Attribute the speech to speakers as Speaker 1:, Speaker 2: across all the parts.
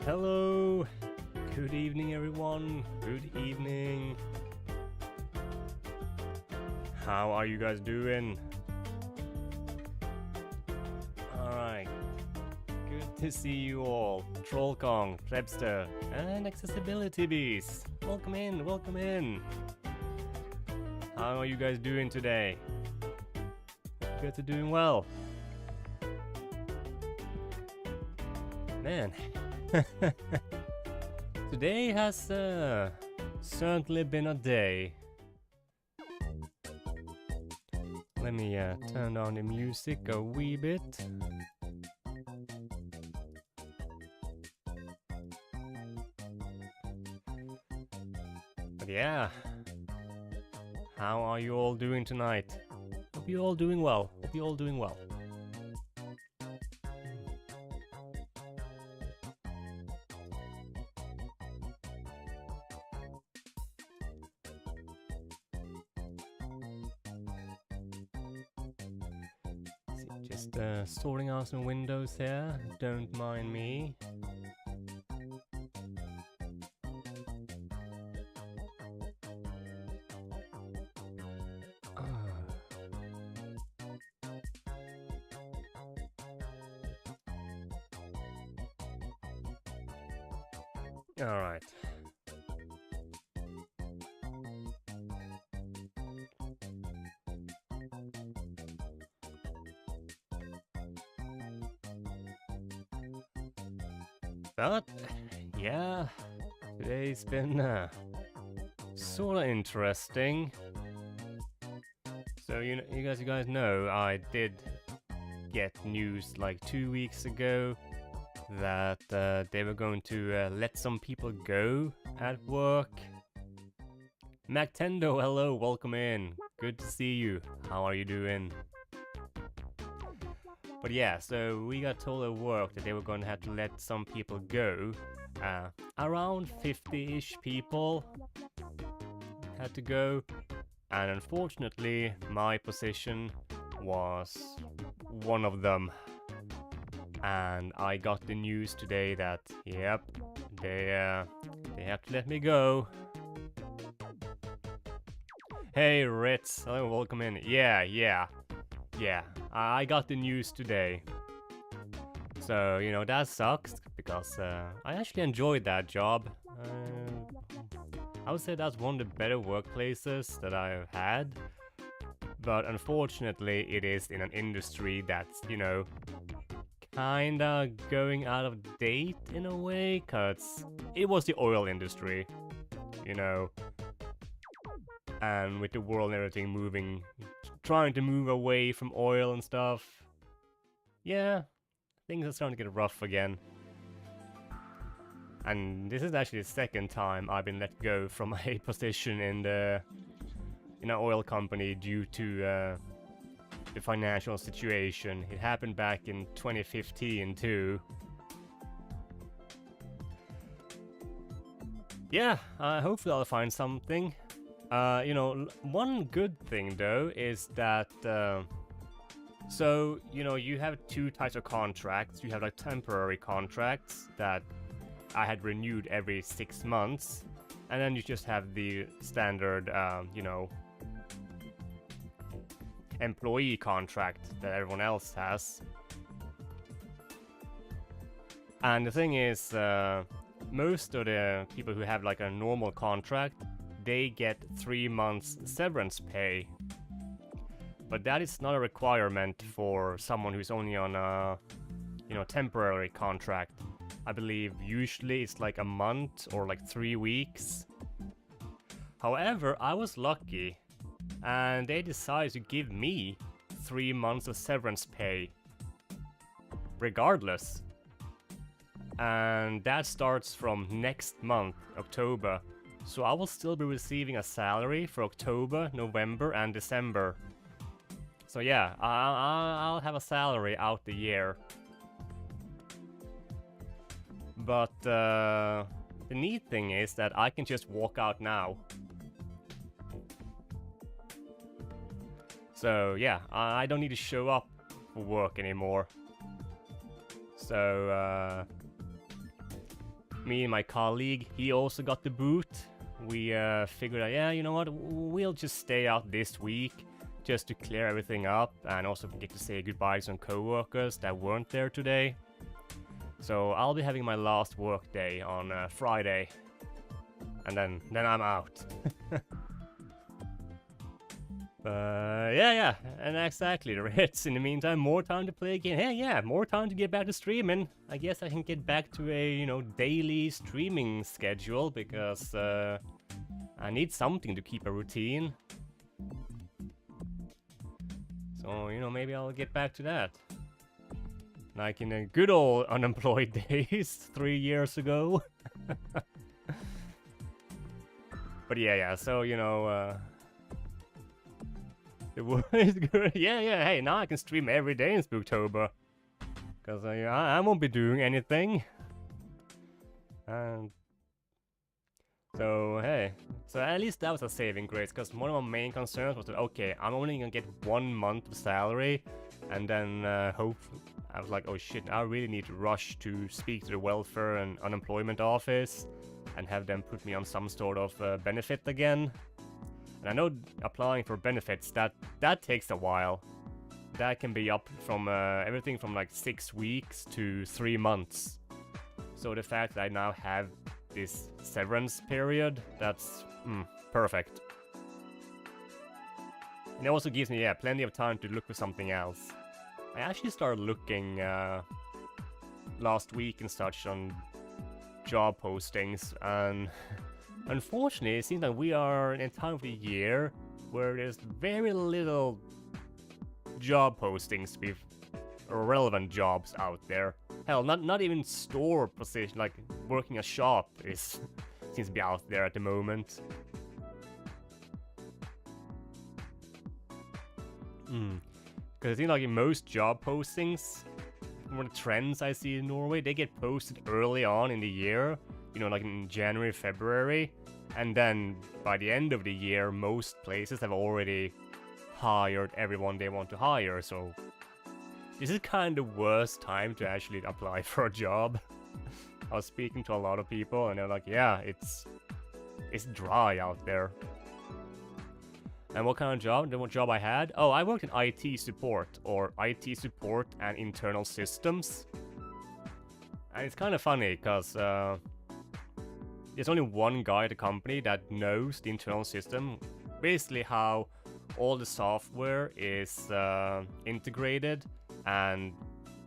Speaker 1: Hello, good evening everyone, good evening. How are you guys doing? Alright, good to see you all. Trollkong, Plebster, and Accessibility Beast. Welcome in, welcome in. How are you guys doing today? You guys are doing well. Man. Today has certainly been a day. Let me turn down the music a wee bit. But yeah, how are you all doing tonight? Hope you're all doing well. Hope you're all doing well. Just sorting out some windows here, don't mind me. Alright. But, yeah, today's been sort of interesting. So you guys know I did get news like 2 weeks ago that they were going to let some people go at work. MacTendo, hello, welcome in. Good to see you. How are you doing? But yeah, so we got told at work that they were going to have to let some people go. Around 50-ish people had to go. And unfortunately, my position was one of them. And I got the news today that, yep, they have to let me go. Hey Ritz, hello, welcome in. Yeah. I got the news today. So, you know, that sucks because I actually enjoyed that job. I would say that's one of the better workplaces that I've had. But unfortunately, it is in an industry that's, you know, kinda going out of date in a way, cause it was the oil industry, you know. And with the world and everything moving, trying to move away from oil and stuff, yeah, things are starting to get rough again. And this is actually the second time I've been let go from a position in an oil company due to the financial situation. It happened back in 2015 too. Yeah, hopefully I'll find something. You know, one good thing though is that so, you know, you have two types of contracts. You have like temporary contracts that I had renewed every 6 months, and then you just have the standard, you know, employee contract that everyone else has. And the thing is, most of the people who have like a normal contract, they get 3 months severance pay. But that is not a requirement for someone who's only on a, you know, temporary contract. I believe usually it's like a month or like 3 weeks. However, I was lucky, and they decided to give me 3 months of severance pay regardless. And that starts from next month, October. So I will still be receiving a salary for October, November, and December. So yeah, I'll have a salary out the year. But the neat thing is that I can just walk out now. So yeah, I don't need to show up for work anymore. So me and my colleague, he also got the boot. We figured out, yeah, you know what, we'll just stay out this week just to clear everything up and also get to say goodbye to some co-workers that weren't there today. So I'll be having my last work day on Friday, and then I'm out. Yeah, and exactly, Ritz. In the meantime, more time to play again. Hey, yeah, more time to get back to streaming. I guess I can get back to a, you know, daily streaming schedule, because I need something to keep a routine. So, you know, maybe I'll get back to that. Like in the good old unemployed days 3 years ago. But yeah, so, you know, it was good. Yeah, hey, now I can stream every day in Spooktober. Because I won't be doing anything. And so, hey. So at least that was a saving grace, because one of my main concerns was that, okay, I'm only gonna get 1 month of salary. And then, hopefully, I was like, oh shit, I really need to rush to speak to the welfare and unemployment office and have them put me on some sort of benefit again. And I know applying for benefits, that takes a while. That can be up from everything from like 6 weeks to 3 months. So the fact that I now have this severance period, that's perfect. And it also gives me, yeah, plenty of time to look for something else. I actually started looking last week and such on job postings, and unfortunately, it seems like we are in a time of the year where there's very little job postings with relevant jobs out there. Hell, not even store position, like working a shop seems to be out there at the moment. Because I think like in most job postings, one of the trends I see in Norway, they get posted early on in the year, you know, like in January, February, and then by the end of the year, most places have already hired everyone they want to hire, so this is kind of the worst time to actually apply for a job. I was speaking to a lot of people, and they're like, yeah, it's dry out there. And what kind of job? What job I had? Oh, I worked in IT support, or IT support and internal systems. And it's kind of funny, because there's only one guy at the company that knows the internal system. Basically how all the software is integrated and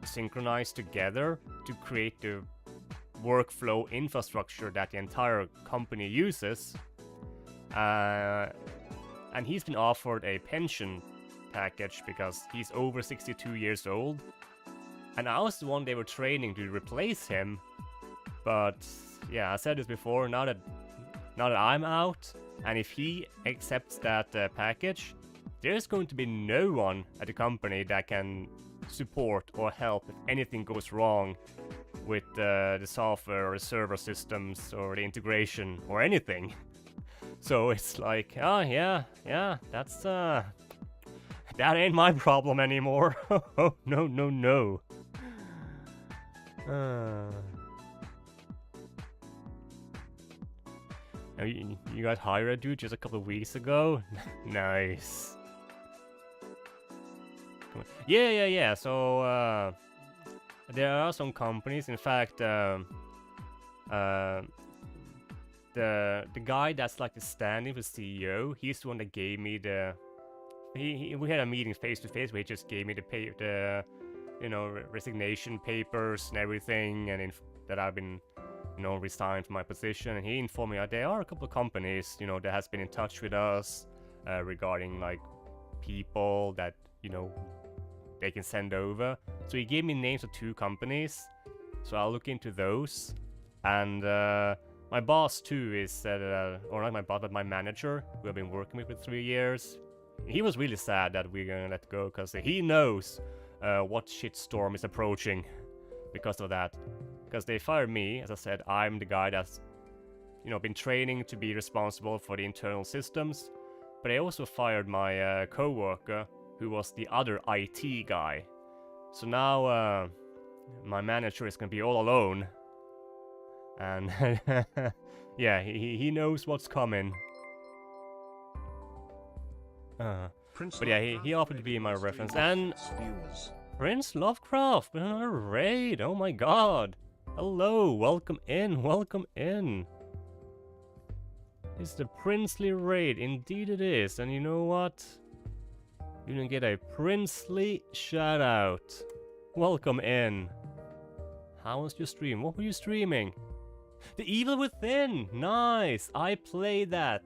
Speaker 1: synchronized together to create the workflow infrastructure that the entire company uses. And he's been offered a pension package because he's over 62 years old. And I was the one they were training to replace him. But yeah, I said this before, now that I'm out, and if he accepts that package, there's going to be no one at the company that can support or help if anything goes wrong with the software or the server systems or the integration or anything. So it's like, oh yeah, that's that ain't my problem anymore. Oh no. You got hired, dude, just a couple of weeks ago? Nice. Yeah. So there are some companies. In fact, the guy that's like the stand-in for CEO, he's the one that gave me the. We had a meeting face to face where he just gave me the resignation papers and everything, and that I've been, resigned from my position. And he informed me that there are a couple of companies, that has been in touch with us regarding like people that they can send over. So he gave me names of 2 companies, so I'll look into those. And my boss too is, or not my boss, but my manager, who I've been working with for 3 years. He was really sad that we're gonna let go, because he knows what shitstorm is approaching because of that. Because they fired me, as I said, I'm the guy that's, been training to be responsible for the internal systems. But they also fired my co-worker, who was the other IT guy. So now my manager is gonna be all alone. And yeah, he knows what's coming. But yeah, he offered to be my reference. And Prince Lovecraft with another raid. Oh my god. Hello, welcome in, welcome in. It's the princely raid, indeed it is. And you know what? You can get a princely shout out. Welcome in. How was your stream? What were you streaming? The Evil Within! Nice! I played that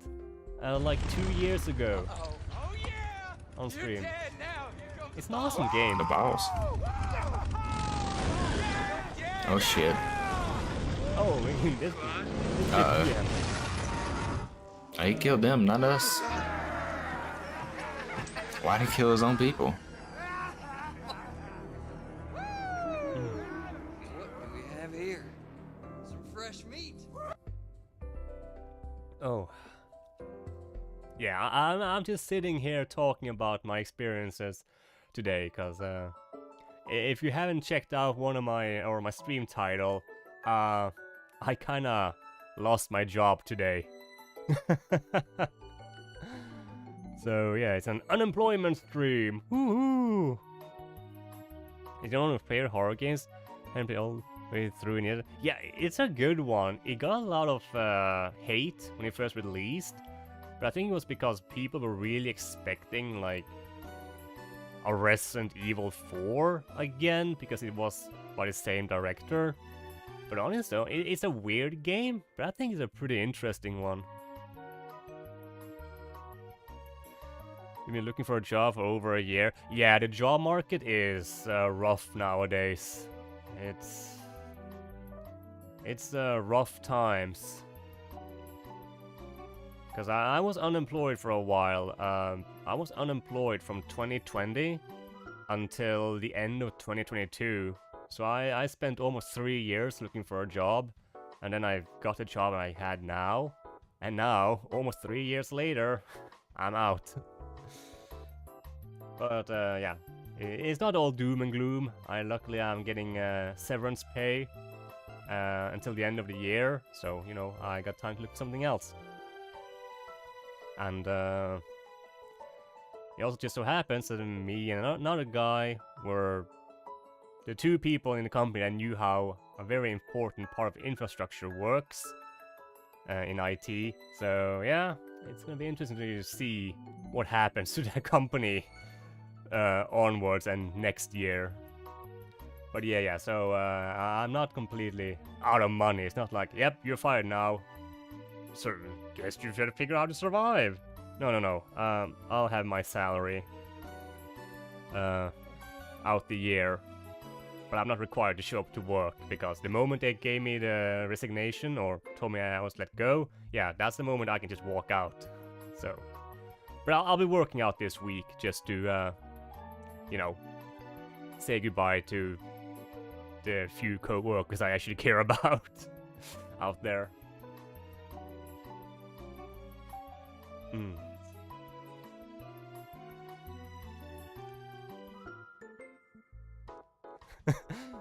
Speaker 1: like 2 years ago.
Speaker 2: Oh yeah!
Speaker 1: On stream. It's an
Speaker 2: The
Speaker 1: awesome game.
Speaker 3: The boss. Oh shit.
Speaker 1: Oh, this yeah.
Speaker 3: He killed them, not us. Why'd he kill his own people?
Speaker 2: What do we have here? Some fresh meat.
Speaker 1: Oh. Yeah, I'm just sitting here talking about my experiences today, cause if you haven't checked out one of my stream title, I kinda lost my job today. So yeah, it's an unemployment stream. Woohoo! If you don't want to play horror games and play all the way through it, yeah, it's a good one. It got a lot of hate when it first released, but I think it was because people were really expecting like a Resident Evil 4 again, because it was by the same director. But honestly, though, it's a weird game, but I think it's a pretty interesting one. You've been looking for a job for over a year. Yeah, the job market is rough nowadays. It's rough times. Because I was unemployed for a while. I was unemployed from 2020 until the end of 2022. So I spent almost 3 years looking for a job. And then I got the job I had now. And now, almost 3 years later, I'm out. But yeah, it's not all doom and gloom. Luckily I'm getting severance pay until the end of the year, so you know I got time to look for something else. And it also just so happens that me and another guy were the two people in the company that knew how a very important part of infrastructure works in IT. So yeah, it's gonna be interesting to see what happens to that company onwards and next year. But yeah, so I'm not completely out of money. It's not like, yep, you're fired now, so guess you should figure out how to survive. No. I'll have my salary out the year, but I'm not required to show up to work, because the moment they gave me the resignation or told me I was let go, yeah, that's the moment I can just walk out. So, but I'll be working out this week just to you know, say goodbye to the few co-workers I actually care about out there.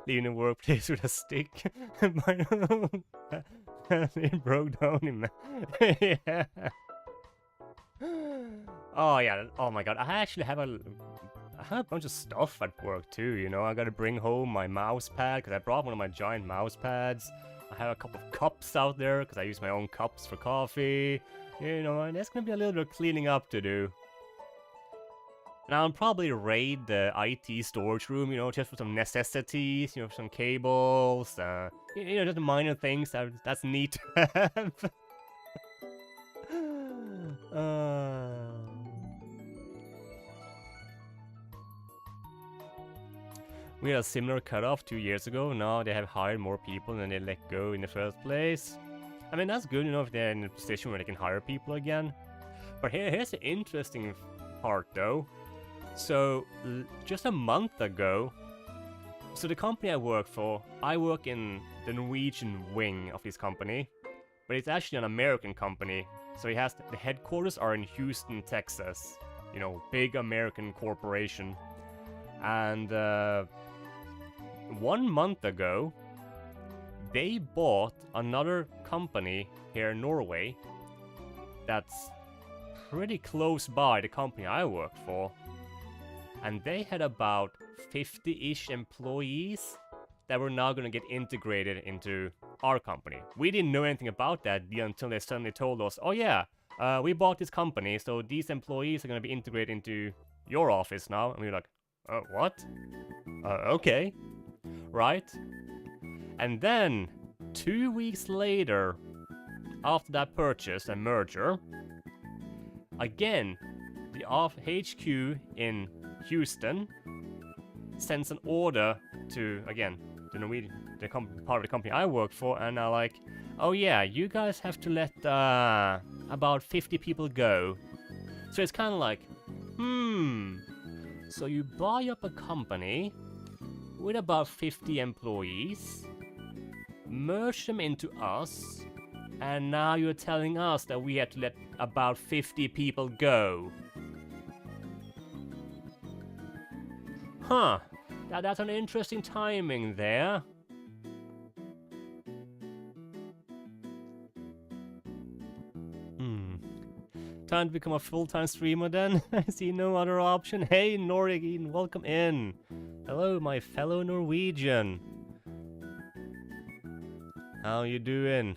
Speaker 1: Leaving the workplace with a stick. It broke down in yeah. Oh yeah, oh my god, I actually have a bunch of stuff at work too, you know. I gotta bring home my mouse pad, because I brought one of my giant mouse pads. I have a couple of cups out there, because I use my own cups for coffee. You know, and there's gonna be a little bit of cleaning up to do. Now I'll probably raid the IT storage room, you know, just for some necessities, you know, some cables, you know, just minor things that's neat to have. We had a similar cutoff 2 years ago. Now they have hired more people than they let go in the first place. I mean, that's good, you know, if they're in a position where they can hire people again. But here's the interesting part, though. So, just a month ago, so the company I work for, I work in the Norwegian wing of this company, but it's actually an American company. So it has the headquarters are in Houston, Texas. You know, big American corporation. And 1 month ago, they bought another company here in Norway that's pretty close by the company I worked for. And they had about 50-ish employees that were now going to get integrated into our company. We didn't know anything about that until they suddenly told us, oh yeah, we bought this company, so these employees are going to be integrated into your office now. And we were like, what? Okay. Right? And then, 2 weeks later, after that purchase and merger, again, the HQ in Houston sends an order to, again, the Norwegian, part of the company I work for, and are like, oh yeah, you guys have to let about 50 people go. So it's kind of like, so you buy up a company with about 50 employees, merge them into us, and now you're telling us that we have to let about 50 people go. Huh, that's an interesting timing there. Time to become a full-time streamer then? I see no other option. Hey Norwegian, welcome in. Hello my fellow Norwegian. How you doing?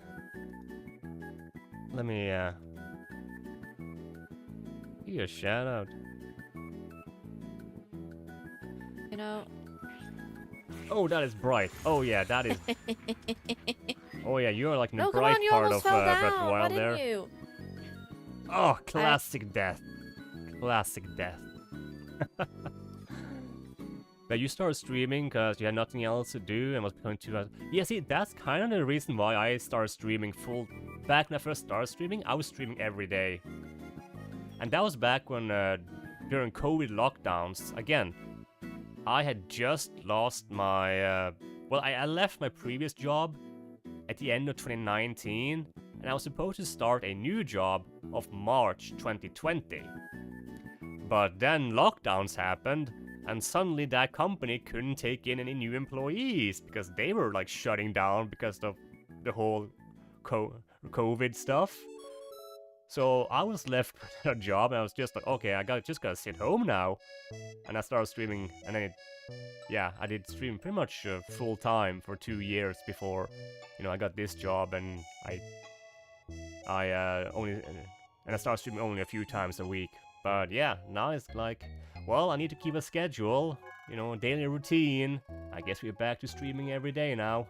Speaker 1: Let me give you a shout out.
Speaker 4: You know.
Speaker 1: Oh, that is bright. Oh yeah, that is. Oh yeah, you're like in the
Speaker 4: No, come
Speaker 1: bright
Speaker 4: on, you
Speaker 1: part
Speaker 4: almost
Speaker 1: of
Speaker 4: fell
Speaker 1: Breath of the
Speaker 4: down. Why
Speaker 1: Wild
Speaker 4: didn't
Speaker 1: there.
Speaker 4: you?
Speaker 1: Oh, classic death. Classic death. But you started streaming because you had nothing else to do and was becoming too... Yeah, see, that's kind of the reason why I started streaming full... Back when I first started streaming, I was streaming every day. And that was back when, during COVID lockdowns, again, I had just lost my... well, I left my previous job at the end of 2019, and I was supposed to start a new job of March 2020. But then lockdowns happened, and suddenly that company couldn't take in any new employees because they were like shutting down because of the whole COVID stuff. So I was left with a job, and I was just like, okay, just gotta sit home now. And I started streaming, and then I did stream pretty much full time for 2 years before, I got this job, and I started streaming only a few times a week. But yeah, now it's like, well, I need to keep a schedule, daily routine. I guess we're back to streaming every day now.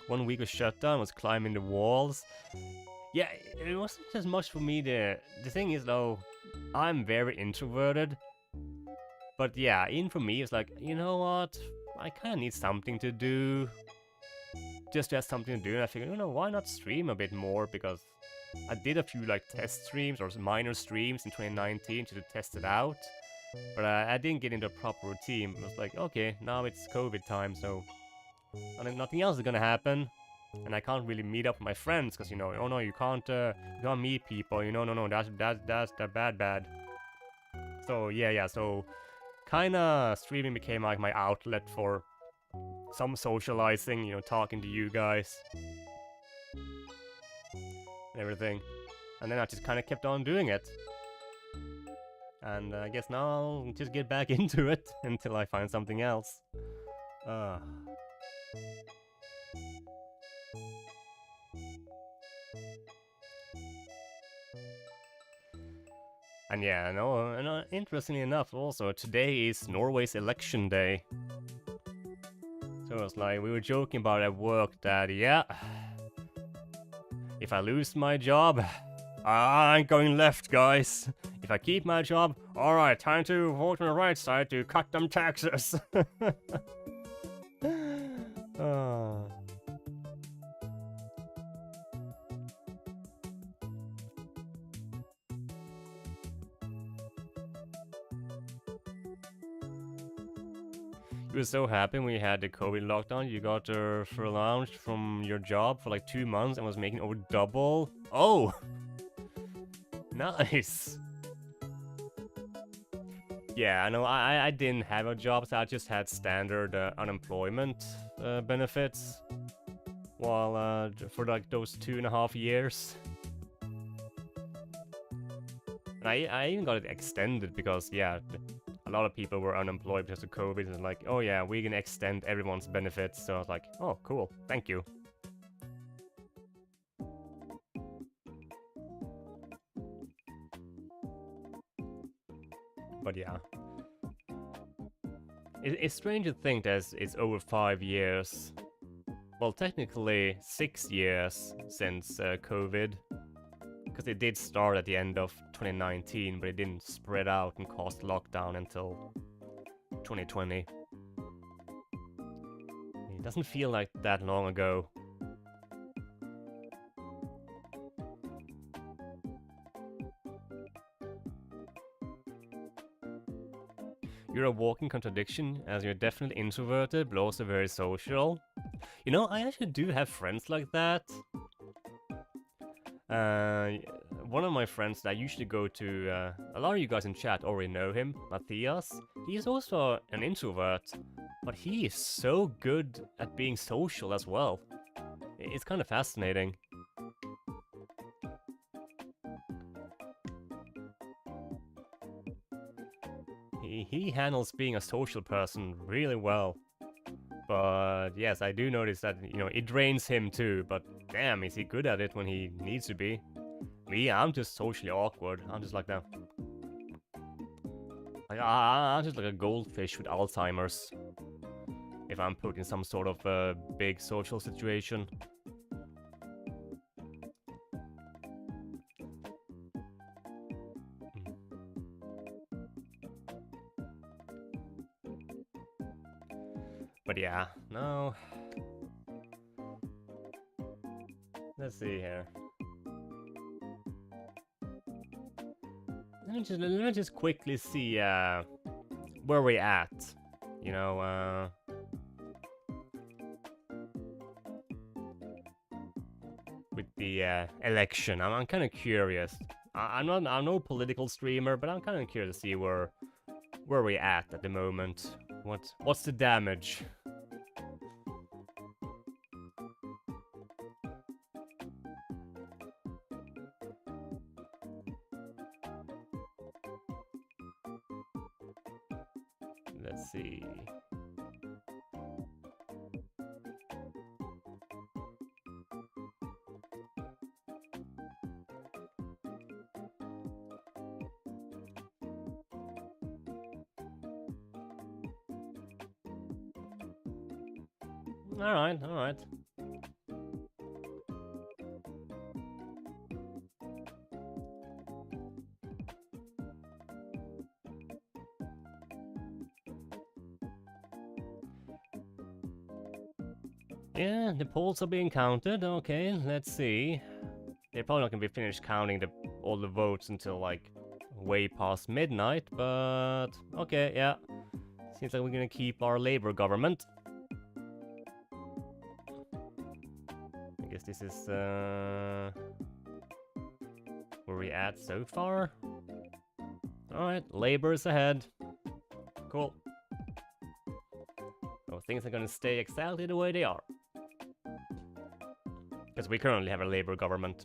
Speaker 1: 1 week of shutdown was climbing the walls. Yeah, it wasn't as much for me. The thing is though, I'm very introverted. But yeah, even for me, it's like, you know what? I kind of need something to do. Just to have something to do, and I figured, why not stream a bit more? Because I did a few like test streams or minor streams in 2019 to test it out. But I didn't get into a proper routine. It was like, okay, now it's COVID time, so nothing else is gonna happen. And I can't really meet up with my friends, because, oh no, you can't meet people, no, that's bad. So, yeah, so kinda streaming became like my outlet for some socializing, talking to you guys. And everything. And then I just kinda kept on doing it. And I guess now I'll just get back into it until I find something else. And yeah, interestingly enough, also, today is Norway's election day. So it's like, we were joking about at work that, yeah, if I lose my job, I ain't going left, guys. If I keep my job, alright, time to vote on the right side to cut them taxes. You were so happy when you had the COVID lockdown. You got furloughed from your job for like 2 months and was making over double. Oh! Nice! Yeah, I know. I didn't have a job, so I just had standard unemployment benefits. While for like those 2.5 years. And I even got it extended because, yeah, a lot of people were unemployed because of COVID. And like, oh yeah, we're gonna extend everyone's benefits. So I was like, oh, cool, thank you. But yeah. It's strange to think that it's over 5 years. Well, technically 6 years since COVID. Because it did start at the end of 2019, but it didn't spread out and cause lockdown until 2020. It doesn't feel like that long ago. You're a walking contradiction, as you're definitely introverted, but also very social. You know, I actually do have friends like that. One of my friends that I usually go to, a lot of you guys in chat already know him, Matthias. He's also an introvert, but he is so good at being social as well. It's kind of fascinating. He handles being a social person really well. But yes, I do notice that, you know, it drains him too, but damn, is he good at it when he needs to be. Me, I'm just socially awkward. I'm just like that. Like, I'm just like a goldfish with Alzheimer's. If I'm put in some sort of big social situation. But yeah, no. Let's see here. Let me just quickly see where we're at. You know, with the election. I'm kind of curious. I'm no political streamer, but I'm kind of curious to see where we're at the moment. What's the damage? Let's see. All right, all right. Yeah, the polls are being counted. Okay, let's see. They're probably not gonna be finished counting all the votes until like way past midnight, but okay, yeah. Seems like we're gonna keep our Labour government. I guess this is where we at so far. Alright, Labour is ahead. Cool. So things are gonna stay exactly the way they are. Because we currently have a Labour government.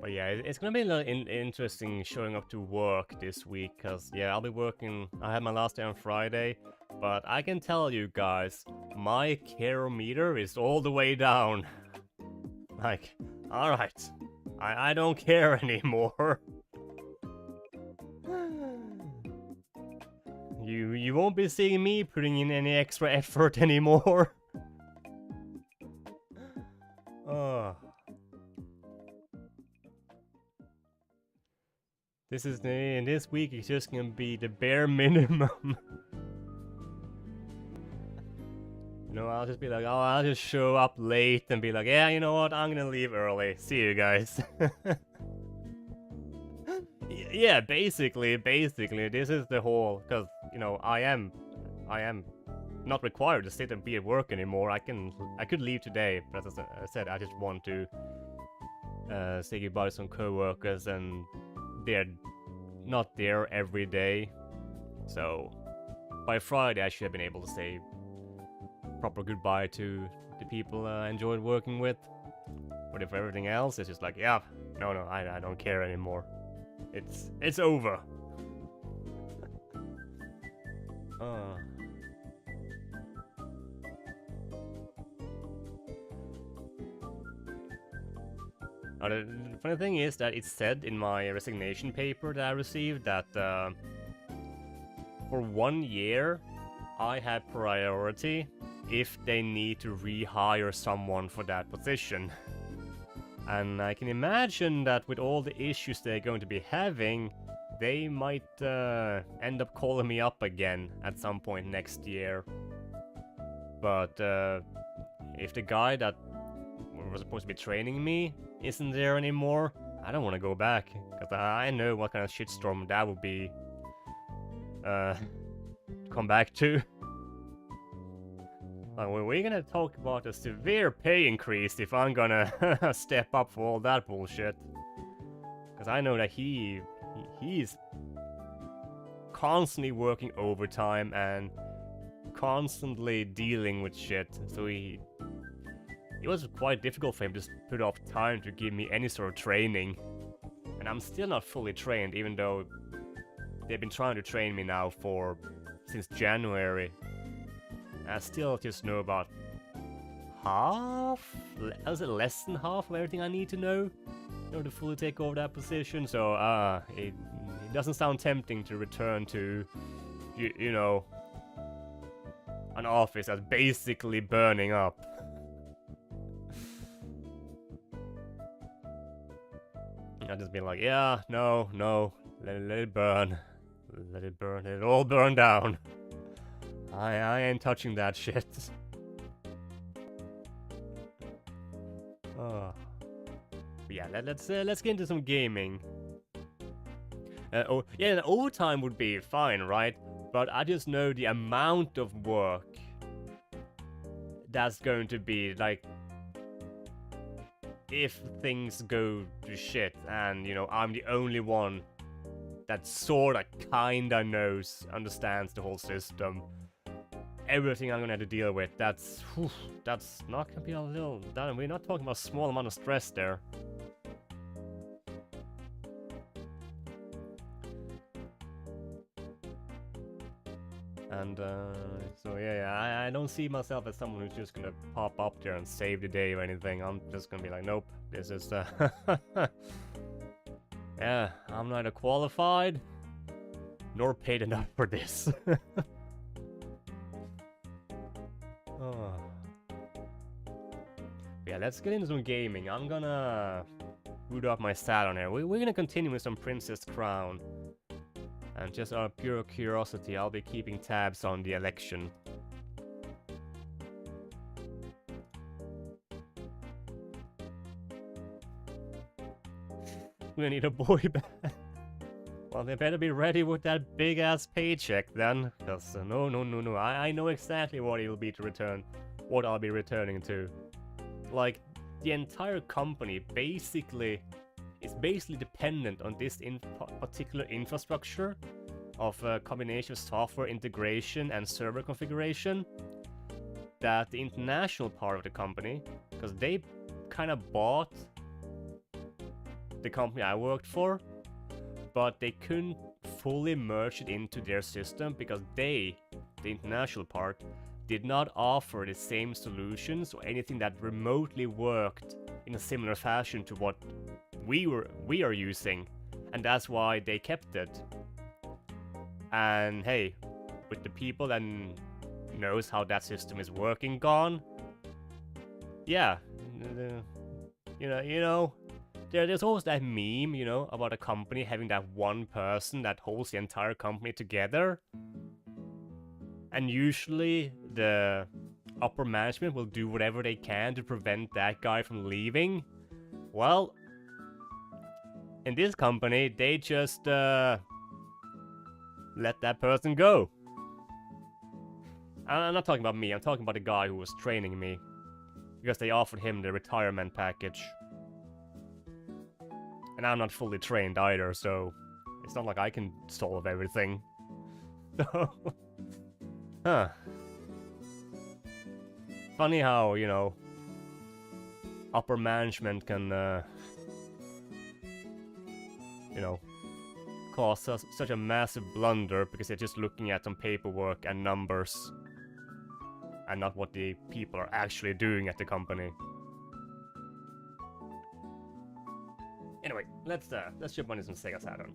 Speaker 1: But yeah, it's gonna be interesting showing up to work this week, because yeah, I'll be working. I had my last day on Friday, but I can tell you guys, my care meter is all the way down. Like, alright, I don't care anymore. You won't be seeing me putting in any extra effort anymore. Oh. This week is just gonna be the bare minimum. You know, I'll just be like, oh, I'll just show up late and be like, yeah, you know what, I'm gonna leave early. See you guys. Yeah, basically, this is the whole, because, you know, I am not required to sit and be at work anymore. I could leave today, but as I said, I just want to say goodbye to some co-workers, and they're not there every day. So by Friday, I should have been able to say proper goodbye to the people I enjoyed working with. But if everything else is just like, yeah, no, I don't care anymore. It's over. The funny thing is that it said in my resignation paper that I received that for 1 year I have priority if they need to rehire someone for that position. And I can imagine that with all the issues they're going to be having, they might end up calling me up again at some point next year. But if the guy that was supposed to be training me isn't there anymore, I don't want to go back, because I know what kind of shitstorm that would be come back to. Like, we're gonna talk about a severe pay increase if I'm gonna step up for all that bullshit. Because I know that he's constantly working overtime and constantly dealing with shit. So it was quite difficult for him to put off time to give me any sort of training. And I'm still not fully trained, even though they've been trying to train me now since January. I still just know about half? Was it less than half of everything I need to know in order to fully take over that position? So, it doesn't sound tempting to return to, you know, an office that's basically burning up. I've just been like, yeah, no, let it burn. Let it burn, let it all burn down. I ain't touching that shit. Oh. But yeah, let's get into some gaming. Oh yeah, the overtime would be fine, right? But I just know the amount of work that's going to be, like, if things go to shit and, you know, I'm the only one that sorta kinda understands the whole system. Everything I'm gonna have to deal with, that's not gonna be a little... We're not talking about a small amount of stress there. And, so yeah, I don't see myself as someone who's just gonna pop up there and save the day or anything. I'm just gonna be like, nope, this is, yeah, I'm neither qualified nor paid enough for this. Oh. Yeah, let's get into some gaming. I'm gonna boot up my SATURN here. We're gonna continue with some Princess Crown. And just out of pure curiosity, I'll be keeping tabs on the election. We're gonna need a boy band. Well, they better be ready with that big-ass paycheck then. Because, no. I know exactly what it'll be to return. What I'll be returning to. Like, the entire company is basically dependent on this particular infrastructure of a combination of software integration and server configuration. That the international part of the company, because they kind of bought the company I worked for, but they couldn't fully merge it into their system because the international part, did not offer the same solutions or anything that remotely worked in a similar fashion to what we are using, and that's why they kept it. And hey, with the people that knows how that system is working gone, yeah, you know. There's always that meme, you know, about a company having that one person that holds the entire company together. And usually the upper management will do whatever they can to prevent that guy from leaving. Well, in this company, they just let that person go. I'm not talking about me, I'm talking about the guy who was training me. Because they offered him the retirement package. And I'm not fully trained either, so it's not like I can solve everything. So, huh. Funny how, you know, upper management can, you know, cause us such a massive blunder because they're just looking at some paperwork and numbers and not what the people are actually doing at the company. Anyway, let's jump on some SEGA SATURN.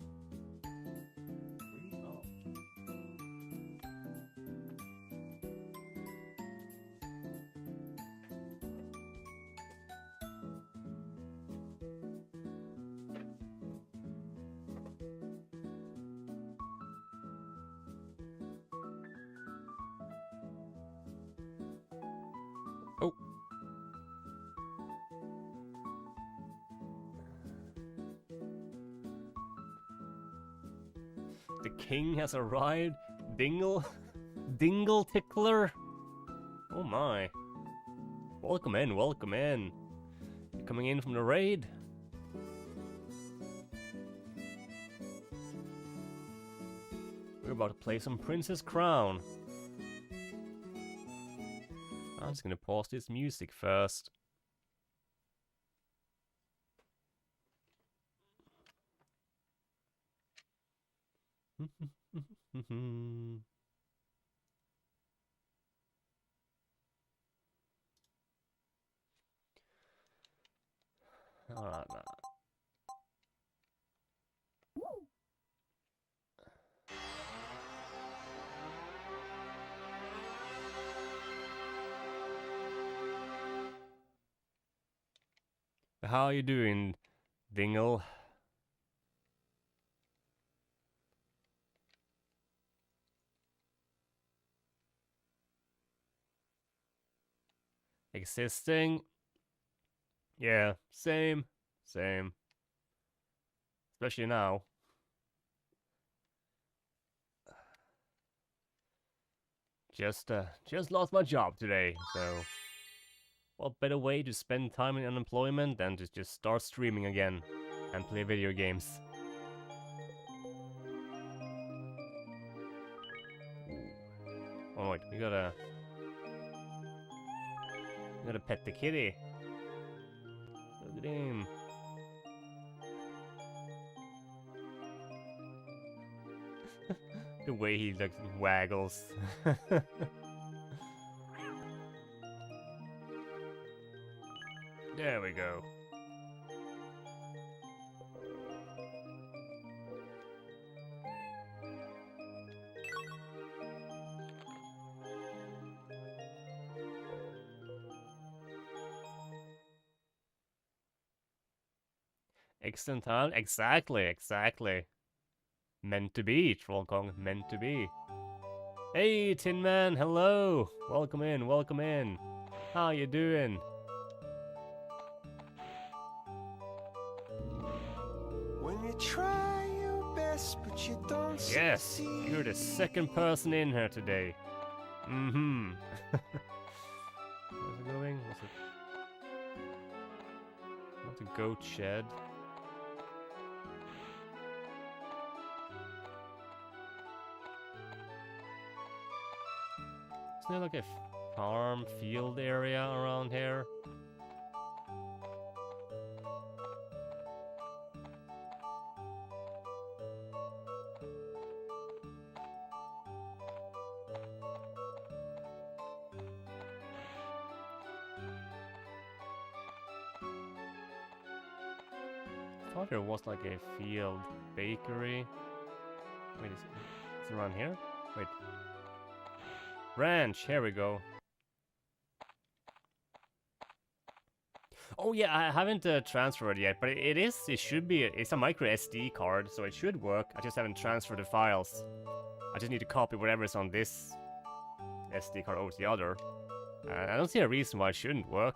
Speaker 1: Oh. The king has arrived. Dingle Tickler. Oh my. Welcome in, welcome in. You're coming in from the raid? We're about to play some Princess Crown. I'm just gonna pause this music first. Alright, now. How are you doing, Dingle? Existing? Yeah, same. Especially now. Just lost my job today, so what better way to spend time in unemployment than to just start streaming again and play video games. Oh wait, we gotta pet the kitty. Look at him. The way he like waggles. There we go. Excellent time. Exactly. Meant to be, Trollkong. Meant to be. Hey, Tin Man. Hello. Welcome in. How you doing?
Speaker 5: When you try your best, but you don't
Speaker 1: Yes,
Speaker 5: succeed.
Speaker 1: you're the second person in here today. Mm-hmm. Where's it going? What's it? Not a goat shed. Isn't there like a farm field area around here? I thought there was like a field bakery. Wait, is it around here? Wait. Ranch, here we go. Oh yeah, I haven't transferred yet, but it should be, it's a micro SD card, so it should work. I just haven't transferred the files. I just need to copy whatever is on this SD card over to the other. I don't see a reason why it shouldn't work.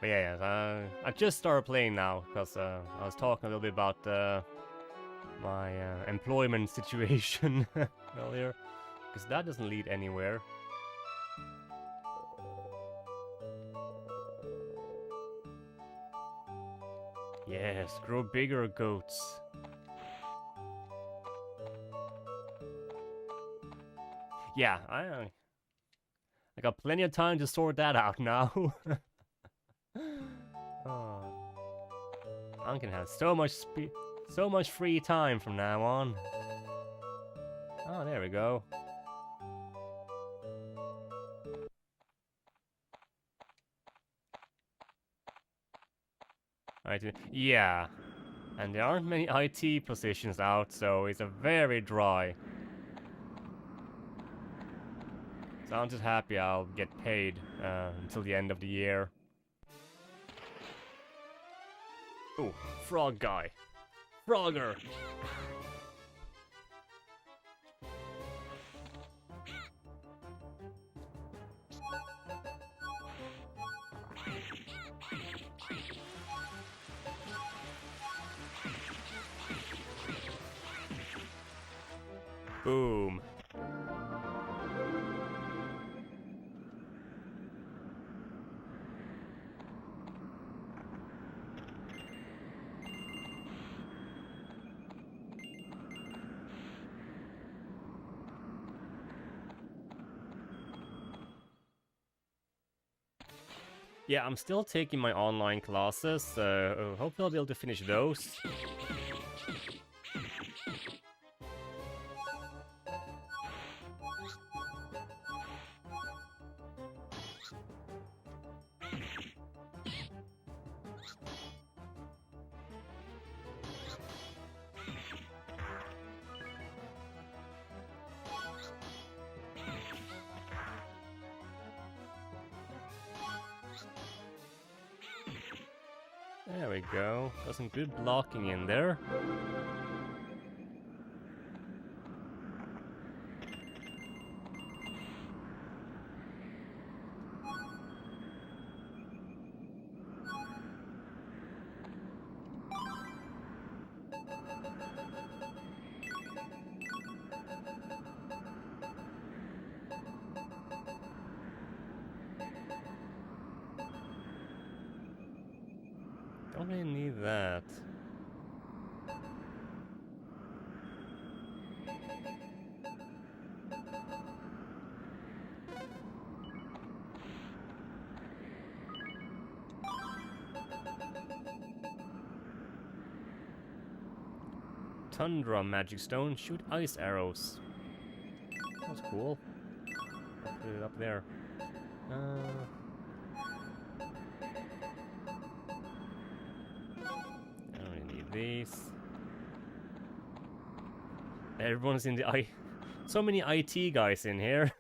Speaker 1: But yeah, I just started playing now because I was talking a little bit about my employment situation earlier, because that doesn't lead anywhere. Yes, grow bigger, goats. Yeah, I got plenty of time to sort that out now. Oh, I can have so much free time from now on. Oh, there we go. Right, yeah. And there aren't many IT positions out, so it's a very dry. So I'm just happy I'll get paid until the end of the year. Ooh, frog guy. Frogger! Boom. Yeah, I'm still taking my online classes, so hopefully I'll be able to finish those. There we go. Got some good blocking in there. Don't really need that. Tundra magic stone, shoot ice arrows. That's cool. I'll put it up there. I don't really need these. Everyone's in the so many IT guys in here.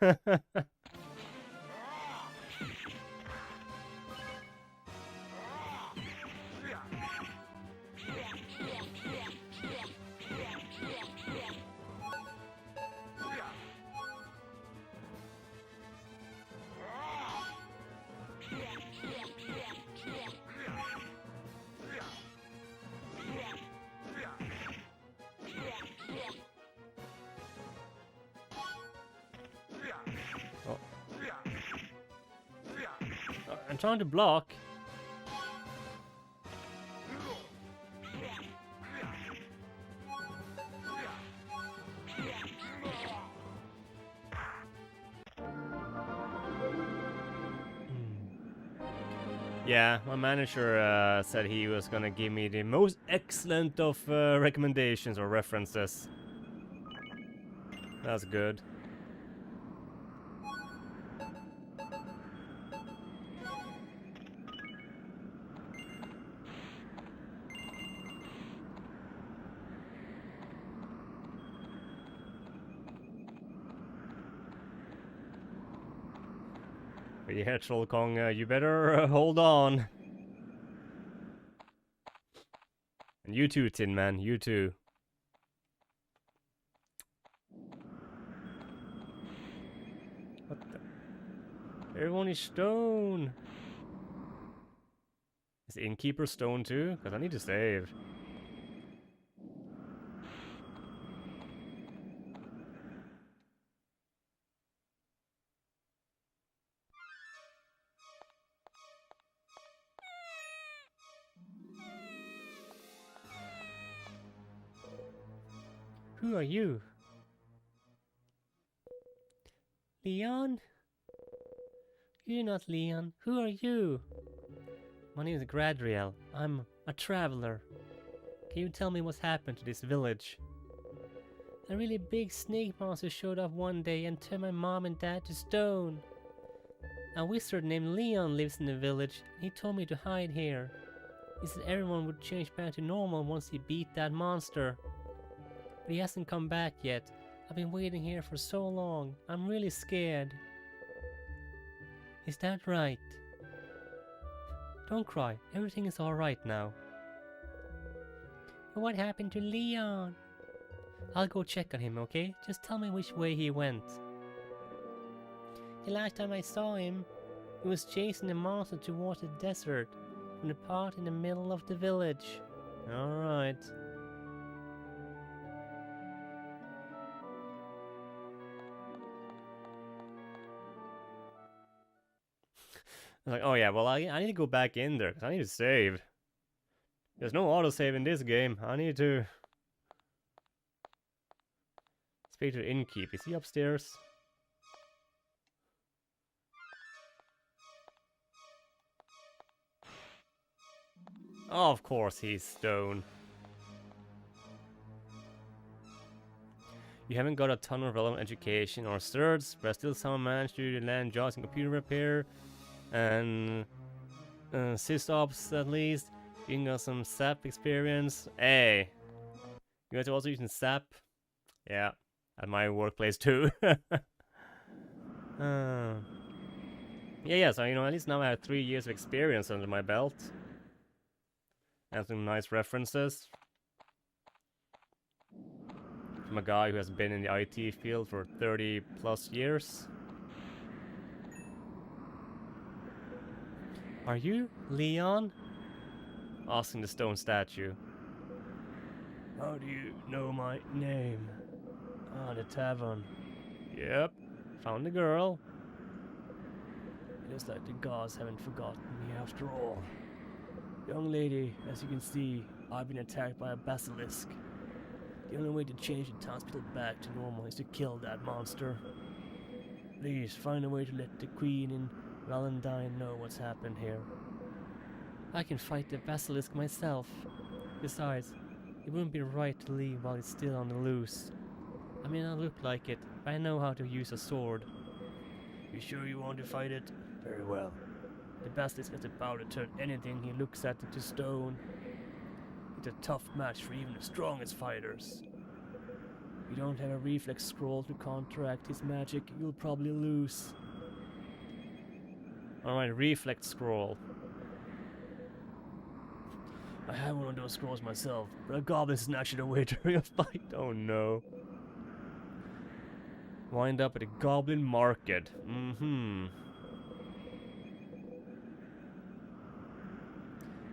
Speaker 1: I'm trying to block. Yeah, my manager said he was gonna give me the most excellent of recommendations or references. That's good. But yeah, Troll Kong, you better hold on. And you too, Tin Man, you too. What the? Everyone is stone. Is Innkeeper stone too? Because I need to save. Who are you? Leon? You're not Leon. Who are you? My name is Gradriel. I'm a traveler. Can you tell me what's happened to this village? A really big snake monster showed up one day and turned my mom and dad to stone. A wizard named Leon lives in the village. He told me to hide here. He said everyone would change back to normal once he beat that monster. But he hasn't come back yet. I've been waiting here for so long. I'm really scared. Is that right? Don't cry. Everything is alright now. What happened to Leon? I'll go check on him, okay? Just tell me which way he went. The last time I saw him, he was chasing the monster towards the desert from the part in the middle of the village. Alright. I was like, oh yeah, well I need to go back in there because I need to save. There's no autosave in this game. I need to speak to the innkeep. Is he upstairs? Oh, of course he's stone. You haven't got a ton of relevant education or certs, but still someone managed to land jobs in computer repair and sysops at least. You can got some SAP experience. Hey, you guys are also using SAP? Yeah, at my workplace too. Yeah, so you know, at least now I have 3 years of experience under my belt. And some nice references from a guy who has been in the IT field for 30 plus years. Are you Leon? Asking the stone statue. How do you know my name? Ah, the tavern. Yep, found the girl. It looks like the gods haven't forgotten me after all. Young lady, as you can see, I've been attacked by a basilisk. The only way to change the townspeople back to normal is to kill that monster. Please, find a way to let the queen and Valentine know what's happened here. I can fight the basilisk myself. Besides, it wouldn't be right to leave while it's still on the loose. I may not look like it, but I know how to use a sword. You sure you want to fight it? Very well. The basilisk has the power to turn anything he looks at into stone. It's a tough match for even the strongest fighters. If you don't have a reflex scroll to counteract his magic, you'll probably lose. Alright, reflex scroll. I have one of those scrolls myself, but a goblin isn't actually the way during a fight. Oh no. Wind up at a goblin market.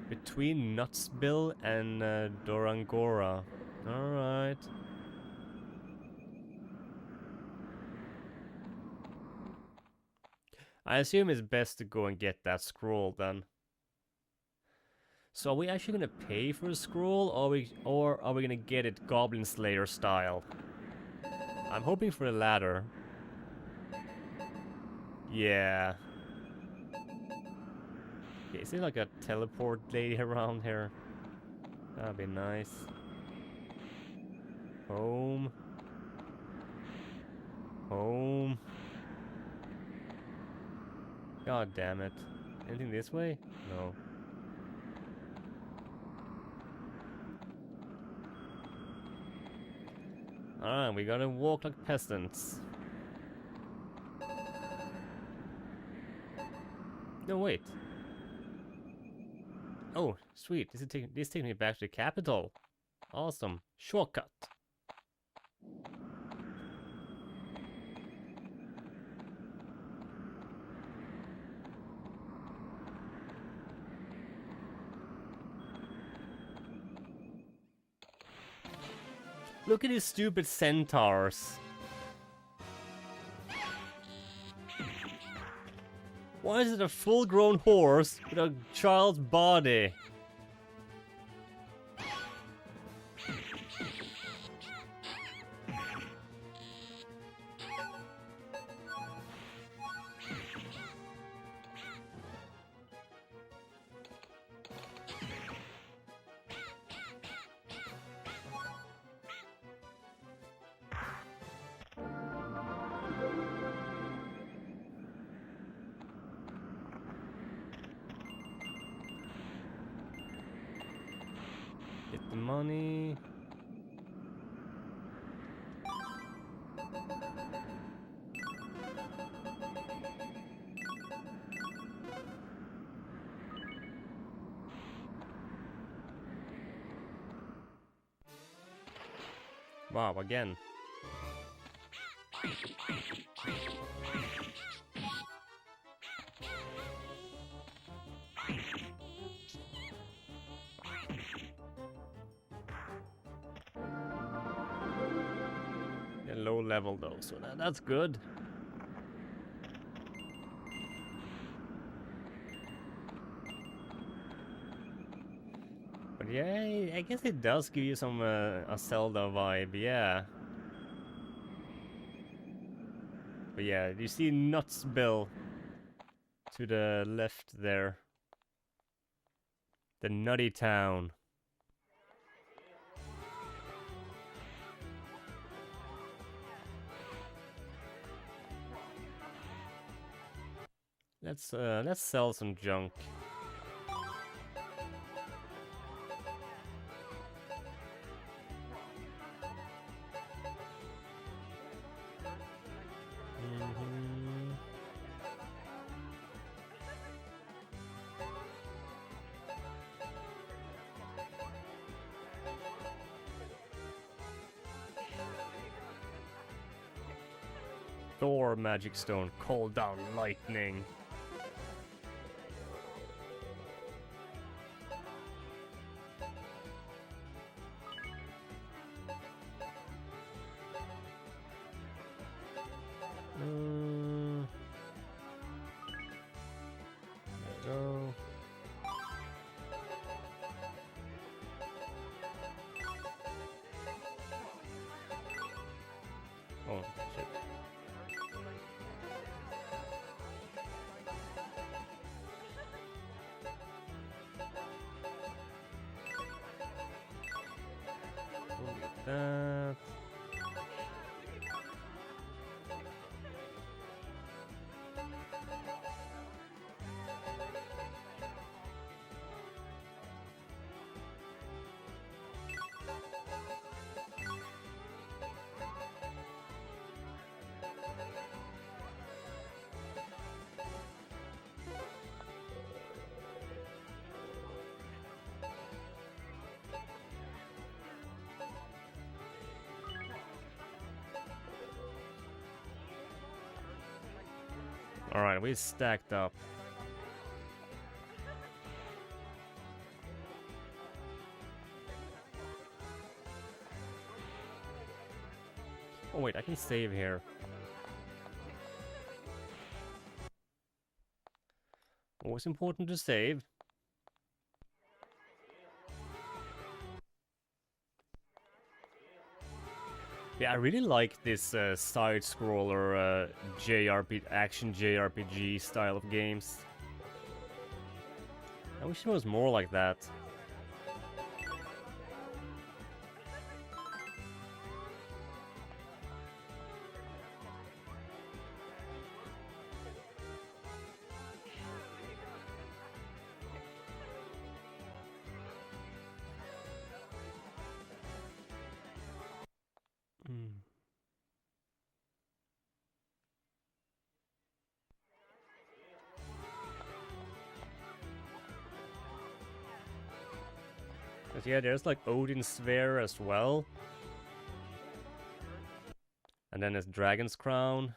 Speaker 1: Between Nutsbill and Dorangora. Alright. I assume it's best to go and get that scroll then. So are we actually gonna pay for a scroll, or are we gonna get it Goblin Slayer style? I'm hoping for the latter. Yeah. Okay, is there like a teleport lady around here? That'd be nice. Home. Home. God damn it. Anything this way? No. Alright, we gotta walk like peasants. No, wait. Oh, sweet. This takes me back to the capital. Awesome. Shortcut. Look at these stupid centaurs. Why is it a full-grown horse with a child's body? Get the money. Wow, again. They're low level though, so that's good. But yeah, I guess it does give you some a Zelda vibe, yeah. But yeah, you see Nutsville to the left there. The Nutty Town. Let's sell some junk. Thor Magic Stone, call down lightning. There we go. Oh, shit. We'll get that. Alright, we stacked up. Oh wait, I can save here. Always important to save. Yeah, I really like this side-scroller action JRPG style of games. I wish it was more like that. But yeah, there's like Odin's Sphere as well. And then there's Dragon's Crown.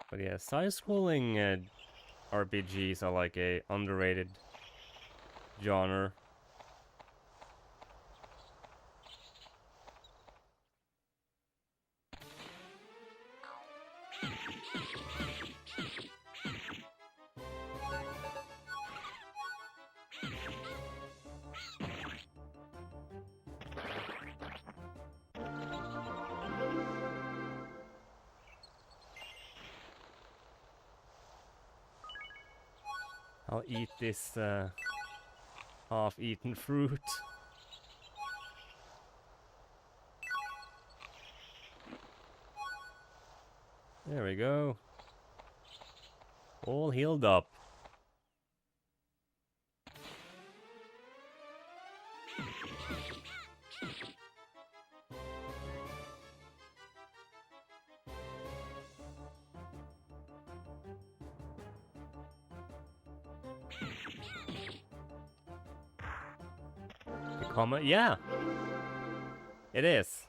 Speaker 1: But yeah, side-scrolling RPGs are like a underrated genre. I'll eat this half-eaten fruit. There we go. All healed up. Yeah, it is.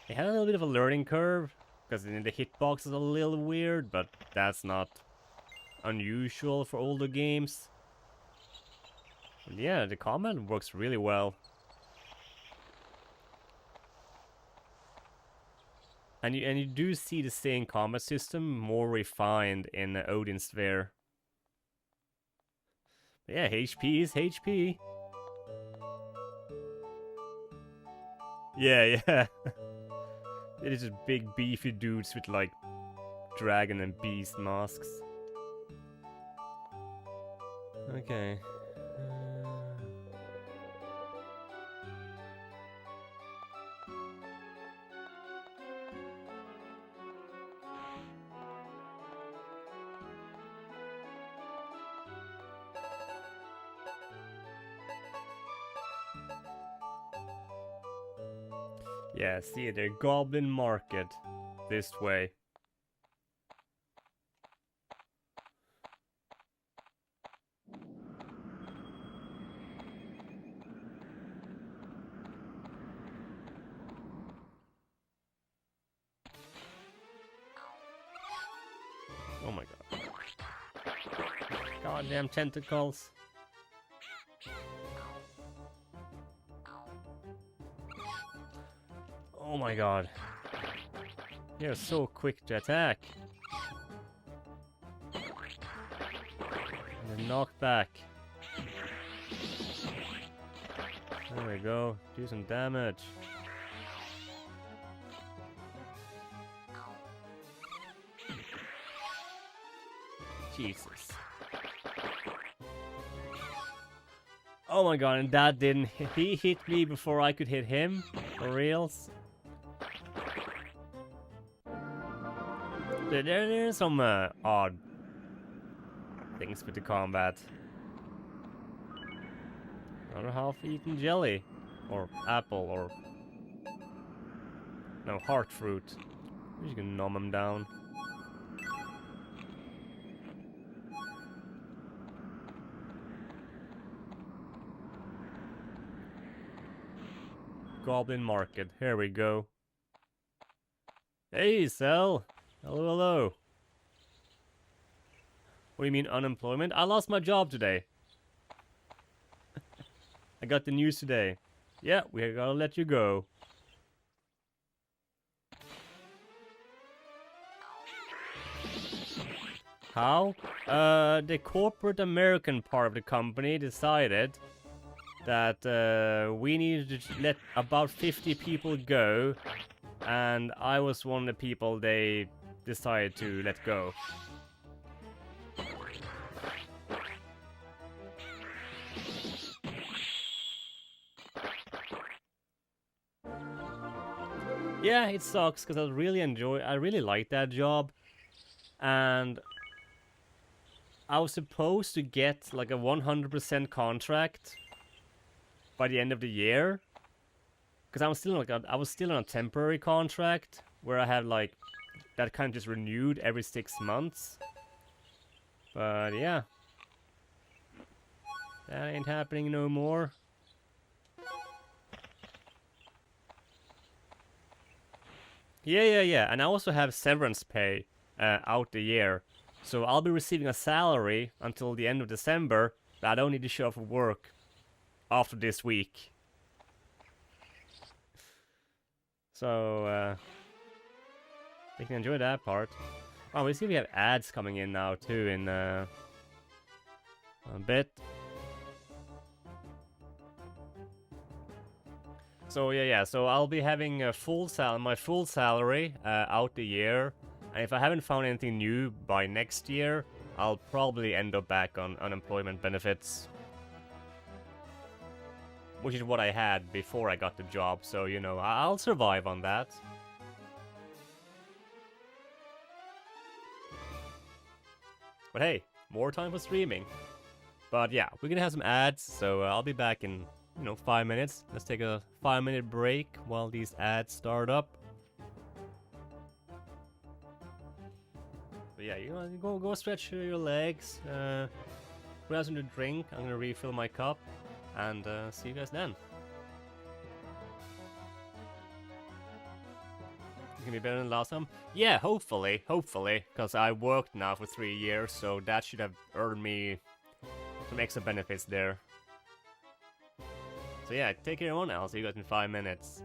Speaker 1: It had a little bit of a learning curve because the hitbox is a little weird, but that's not unusual for older games. But yeah, the combat works really well. And you do see the same combat system more refined in Odin Sphere. But yeah, HP is HP. Yeah, yeah. It is just big beefy dudes with like dragon and beast masks. Okay. Yeah, see the Goblin Market this way. Oh my god. Goddamn tentacles. Oh my god. You're so quick to attack. And then knock back. There we go. Do some damage. Jesus. Oh my god, and that didn't... He hit me before I could hit him? For reals? There's some odd things with the combat. Another half-eaten jelly. Or apple, or... No, heart fruit. We're just gonna numb him down. Goblin Market, here we go. Hey, Cell! Hello, hello. What do you mean unemployment? I lost my job today. I got the news today. Yeah, we gotta let you go. How? The corporate American part of the company decided that we needed to let about 50 people go, and I was one of the people they decided to let go. Yeah, it sucks because I really like that job, and I was supposed to get like a 100% contract by the end of the year, because I was still on a temporary contract where I had like that kind of just renewed every 6 months. But yeah, that ain't happening no more. Yeah, and I also have severance pay out the year, so I'll be receiving a salary until the end of December, but I don't need to show up for work after this week. So, you can enjoy that part. Oh, we see we have ads coming in now too in a bit. So yeah. So I'll be having a my full salary out the year, and if I haven't found anything new by next year, I'll probably end up back on unemployment benefits, which is what I had before I got the job. So you know, I'll survive on that. But hey, more time for streaming. But yeah, we're gonna have some ads, so I'll be back in, 5 minutes. Let's take a 5-minute break while these ads start up. But yeah, you go stretch your legs, grab something to drink. I'm gonna refill my cup, and see you guys then. It's gonna be better than last time? Yeah, hopefully, because I worked now for 3 years, so that should have earned me some extra benefits there. So yeah, take care everyone, I'll see you guys in 5 minutes.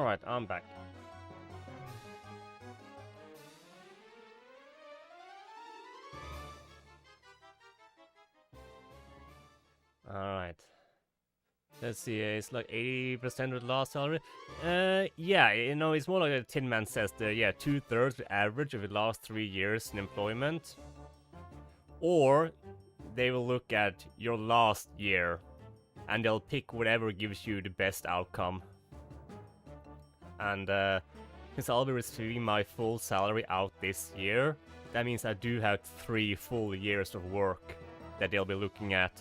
Speaker 1: Alright, I'm back. Alright. Let's see, it's like 80% of the last salary. Yeah, you know, it's more like a Tin Man says there, yeah, 2/3 the average of the last 3 years in employment. Or they will look at your last year and they'll pick whatever gives you the best outcome. And since I'll be receiving my full salary out this year, that means I do have 3 full years of work that they'll be looking at.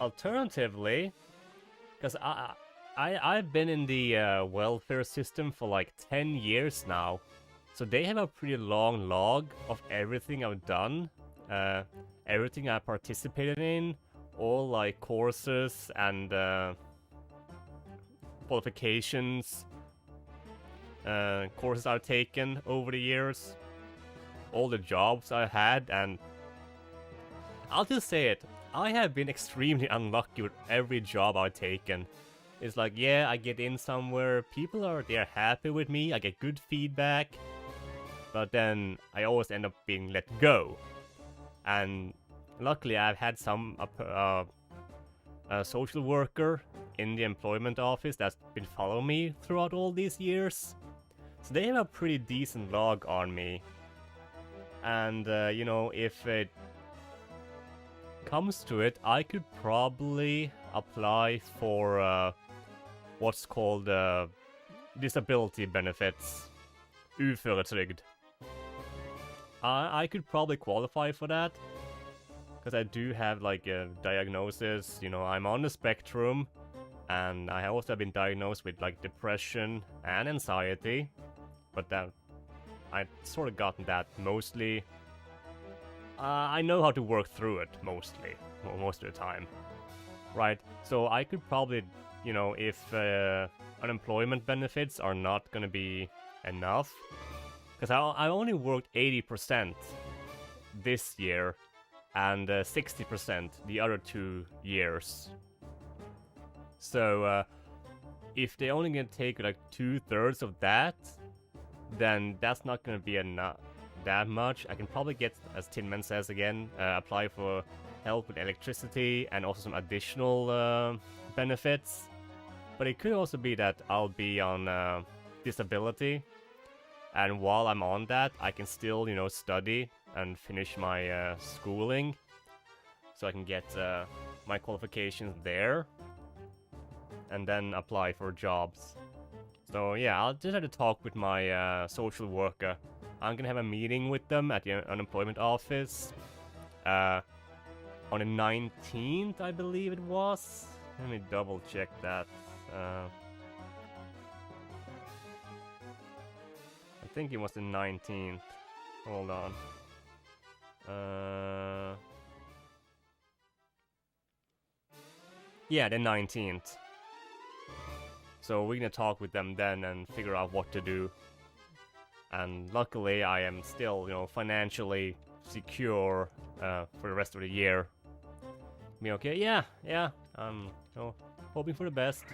Speaker 1: Alternatively, because I've been in the welfare system for like 10 years now, so they have a pretty long log of everything I've done, everything I participated in, all like courses and qualifications, courses I've taken over the years, all the jobs I had, and I'll just say it, I have been extremely unlucky with every job I've taken. It's like, yeah, I get in somewhere, they're happy with me, I get good feedback, but then I always end up being let go. And luckily I've had some a social worker in the employment office that's been following me throughout all these years. So they have a pretty decent log on me. And, you know, if it comes to it, I could probably apply for what's called disability benefits. Uføretrygd. I could probably qualify for that. Because I do have like a diagnosis, you know, I'm on the spectrum. And I also have been diagnosed with like depression and anxiety. But that I've sort of gotten that mostly. I know how to work through it mostly, most of the time. Right, so I could probably, you know, if unemployment benefits are not gonna be enough. Because I only worked 80% this year and 60% the other 2 years. So if they only gonna take like 2/3 of that, then that's not gonna be enough that much. I can probably get, as Tin Man says again, apply for help with electricity and also some additional benefits. But it could also be that I'll be on disability, and while I'm on that, I can still, you know, study and finish my schooling, so I can get my qualifications there, and then apply for jobs. So yeah, I'll just have to talk with my social worker. I'm gonna have a meeting with them at the unemployment office on the 19th, I believe it was. Let me double check that. I think it was the 19th. Hold on. Yeah, the 19th. So we're gonna talk with them then and figure out what to do. And luckily I am still, you know, financially secure for the rest of the year. Me okay? Yeah, I'm, you know, hoping for the best.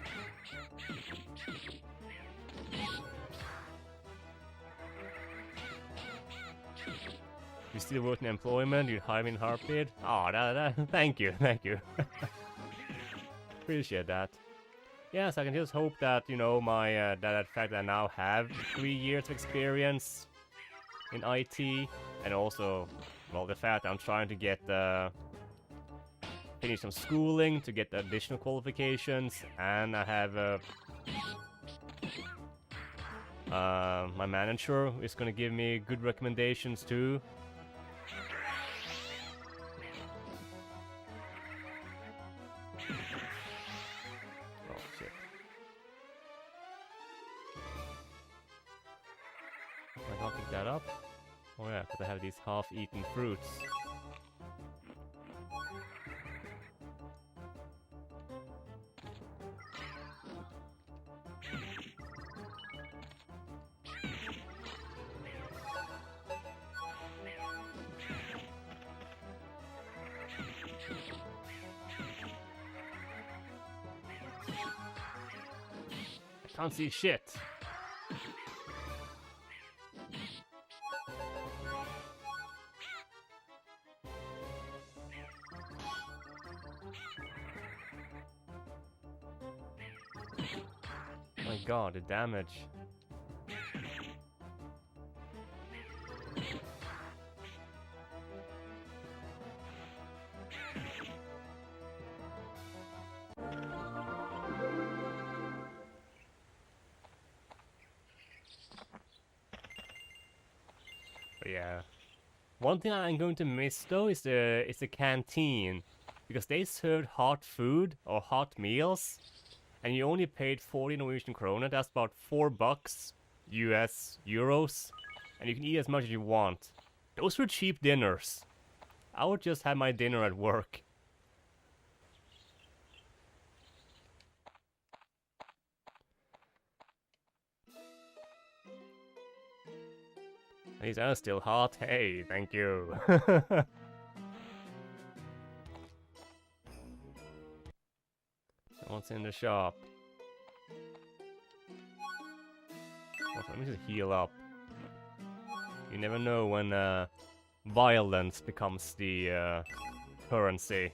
Speaker 1: You still work in employment? You hire me in heartbeat? Oh, thank you. Appreciate that. Yes, I can just hope that, you know, my that fact that I now have 3 years of experience in IT, and also, well, the fact that I'm trying to get finish some schooling to get additional qualifications, and I have my manager is gonna give me good recommendations too. That up? Oh yeah, because I have these half-eaten fruits. Can't see shit. My god, the damage. But yeah. One thing I'm going to miss though is the canteen. Because they served hot food or hot meals. And you only paid 40 Norwegian krona, that's about $4 US euros. And you can eat as much as you want. Those were cheap dinners. I would just have my dinner at work. These are still hot. Hey, thank you. What's in the shop? Oh, let me just heal up. You never know when violence becomes the currency.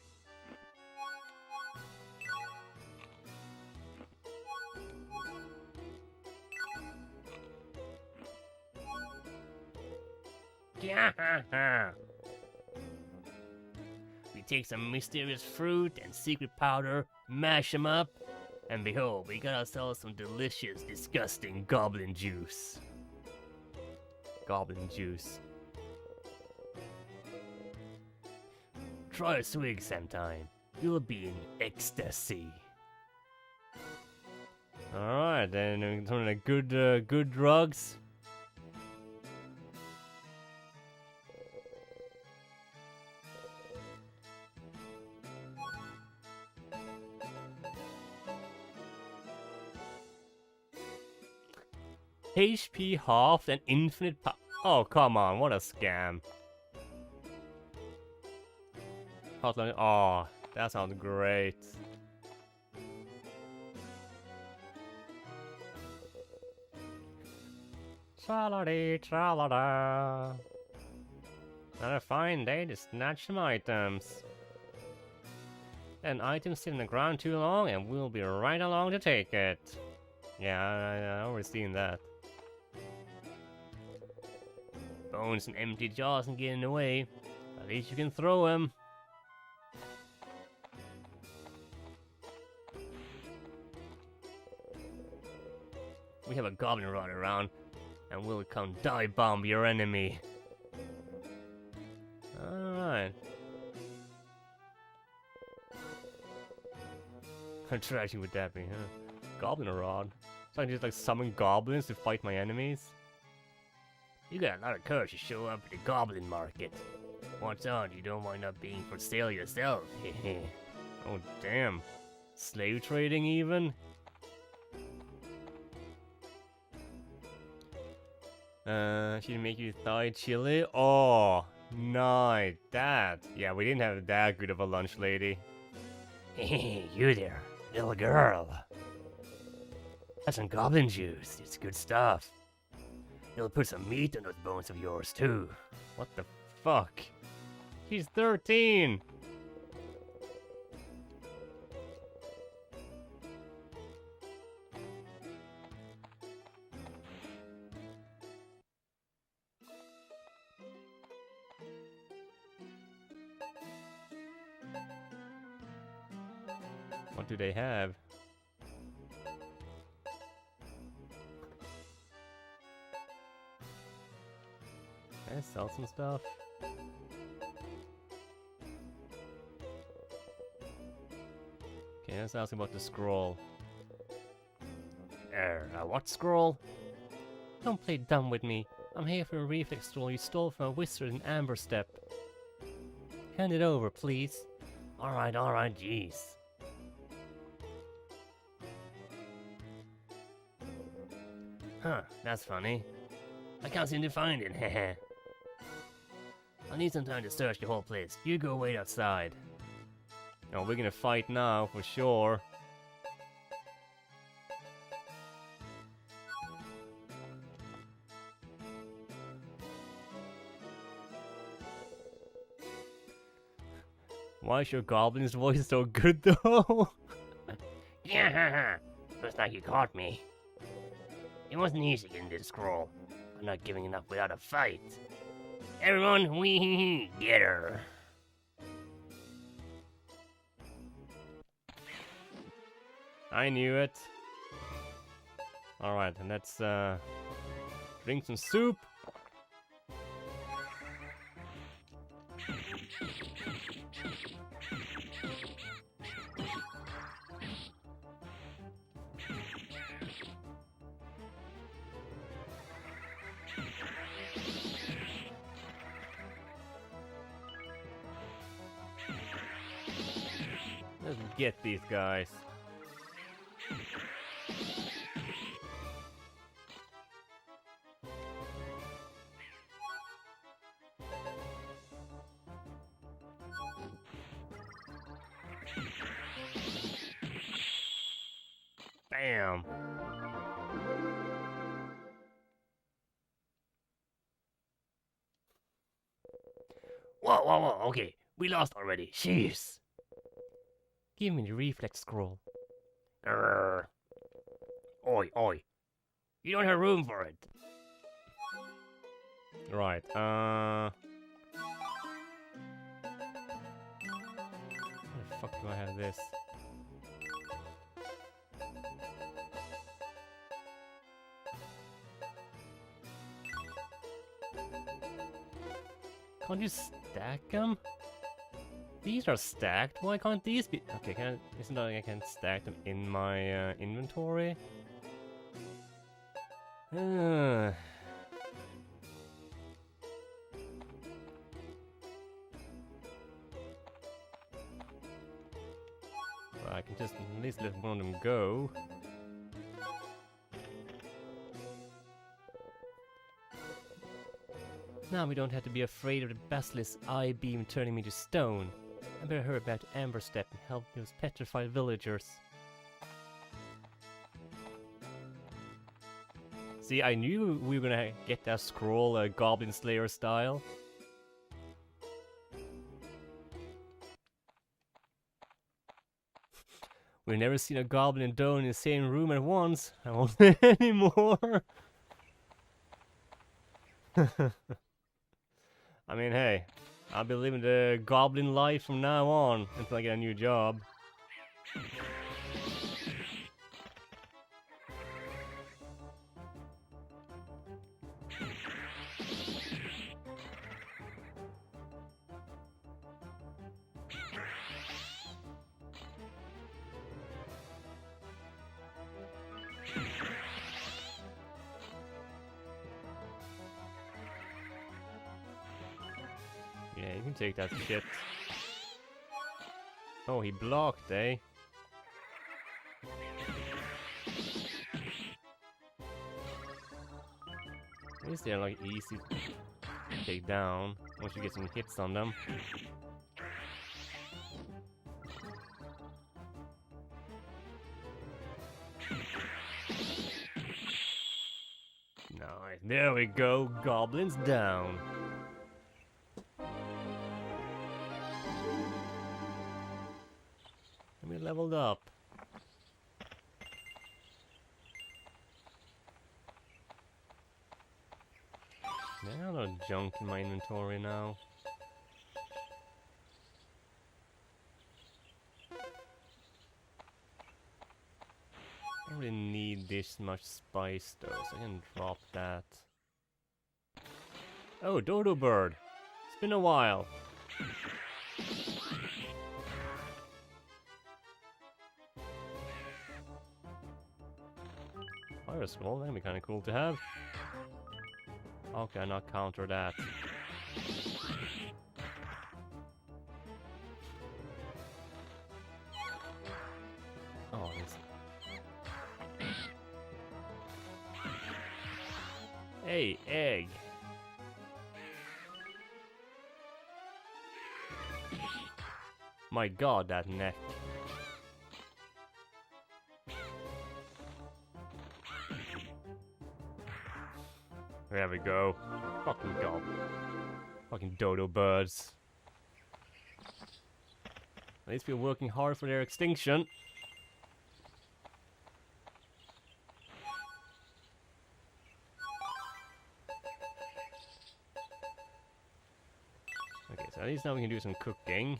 Speaker 1: We take some mysterious fruit and secret powder, mash them up, and behold, we got ourselves some delicious, disgusting goblin juice. Goblin juice. Try a swig sometime. You'll be in ecstasy. Alright, then some of the good drugs. HP half and infinite oh, come on, what a scam. Hotline, oh, that sounds great. Tra-la-dee, tra-la-da. Not a fine day to snatch some items. An item sit in the ground too long and we'll be right along to take it. Yeah, I already seen that. Bones and empty jaws can get in the way. At least you can throw them. We have a goblin rod around, and we'll come dive bomb your enemy. Alright. How tragic would that be, huh? Goblin rod? So I can just like summon goblins to fight my enemies? You got a lot of courage to show up at the goblin market. What's on, you don't wind up being for sale yourself. Oh damn. Slave trading even? Should make you thigh chili? Oh, nice. That. Yeah, we didn't have that good of a lunch, lady. Hey, you there, little girl. That's some goblin juice. It's good stuff. It'll put some meat on those bones of yours, too. What the fuck? She's 13! What do they have? Can I sell some stuff? Okay, let's ask about the scroll. What scroll? Don't play dumb with me. I'm here for a reflex scroll you stole from a wizard in Amberstep. Hand it over, please. Alright, jeez. Huh, that's funny. I can't seem to find it, heh. I need some time to search the whole place. You go wait outside. Oh, we're gonna fight now, for sure. Why is your goblin's voice so good though?
Speaker 6: Yeah, looks like you caught me. It wasn't easy getting this scroll. I'm not giving up without a fight. Everyone, we get her.
Speaker 1: I knew it. Alright, and let's drink some soup. Let's get these guys. Bam.
Speaker 6: Whoa, okay. We lost already. Jeez.
Speaker 1: Give me the reflex scroll.
Speaker 6: Grr. Oi. You don't have room for it.
Speaker 1: Right, where the fuck do I have this? Can't you stack them? These are stacked. Why can't these be? Okay, isn't that like I can stack them in my inventory? Well, I can just at least let one of them go. Now we don't have to be afraid of the basilisk's eye beam turning me to stone. I better hurry back to Amberstep and help those petrified villagers. See, I knew we were gonna get that scroll Goblin Slayer style. We've never seen a goblin and Doan in the same room at once. I won't anymore. I mean, hey, I'll be living the goblin life from now on until I get a new job. Yeah, you can take that shit. Oh, he blocked, eh? At least they're like easy to take down once you get some hits on them. Nice, there we go, goblins down. We leveled up. There are no junk in my inventory now. I don't really need this much spice though, so I can drop that. Oh, dodo bird! It's been a while. Fire scroll, that'd be kind of cool to have. Okay, not counter that. Oh, this. Hey, egg. My god, that neck. There we go. Fucking goblin. Fucking dodo birds. At least we're working hard for their extinction. Okay, so at least now we can do some cooking.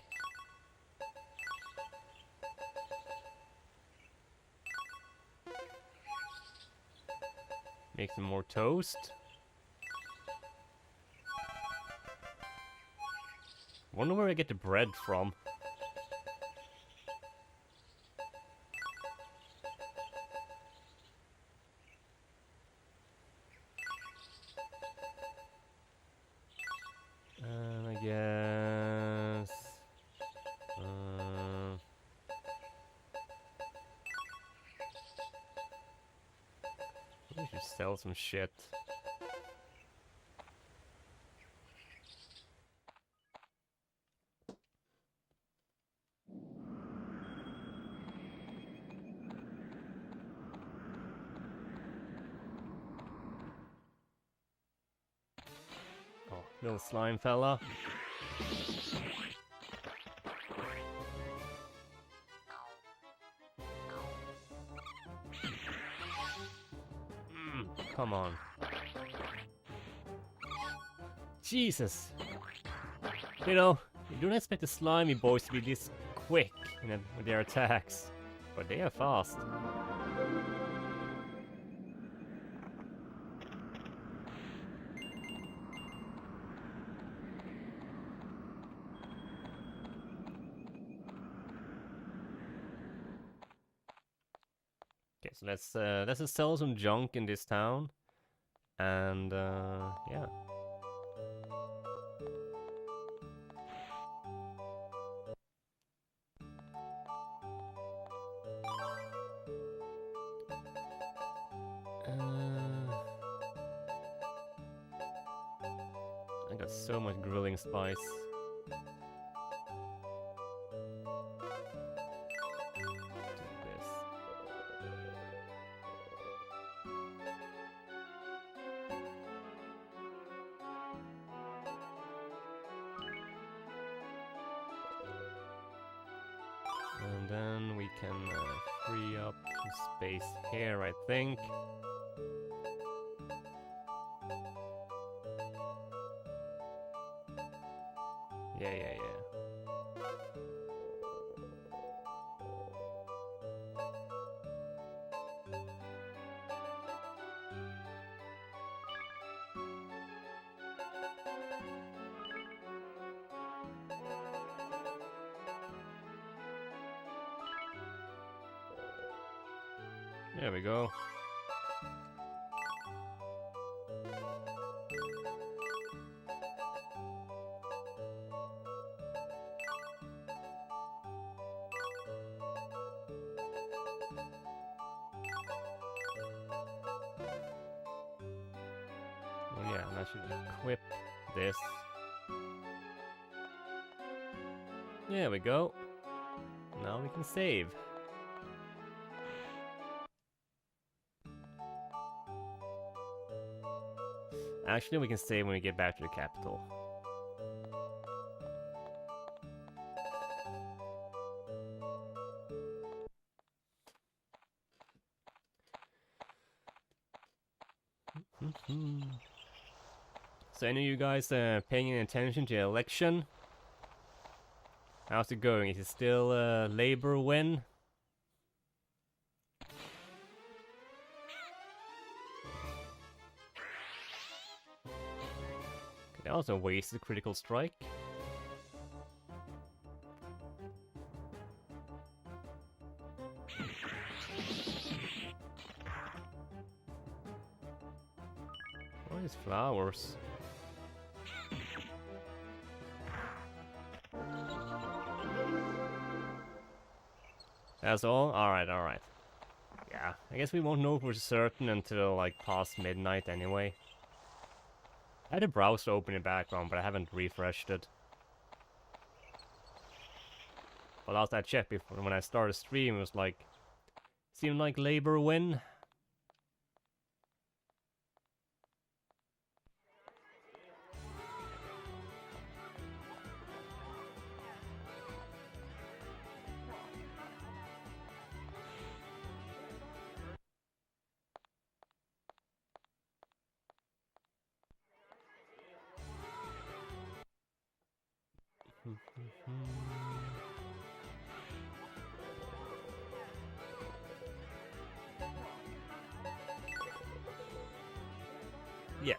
Speaker 1: Make some more toast. Wonder where I get the bread from. I guess. We should sell some shit. Oh, little slime fella. Come on. Jesus. You know, you don't expect the slimy boys to be this quick with their attacks, but they are fast. Okay, so let's just sell some junk in this town, and yeah. I got so much grilling spice. And then we can free up some space here, I think. Yeah. There we go. Oh yeah, and I should equip this. There we go. Now we can save. Actually, we can save when we get back to the capital. So any of you guys paying attention to the election? How's it going? Is it still Labour win? That was a wasted critical strike. What are these flowers? That's all? Alright. Yeah, I guess we won't know for certain until like past midnight anyway. I had a browser open in the background, but I haven't refreshed it. But last I checked before, when I started stream, it was like... seemed like Labour win. Yes.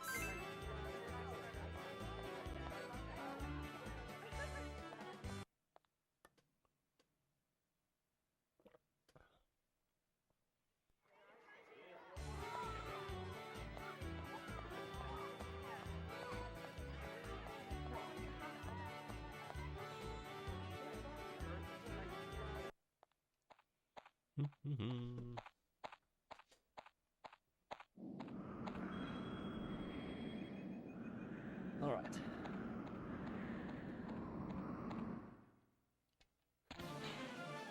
Speaker 1: All right.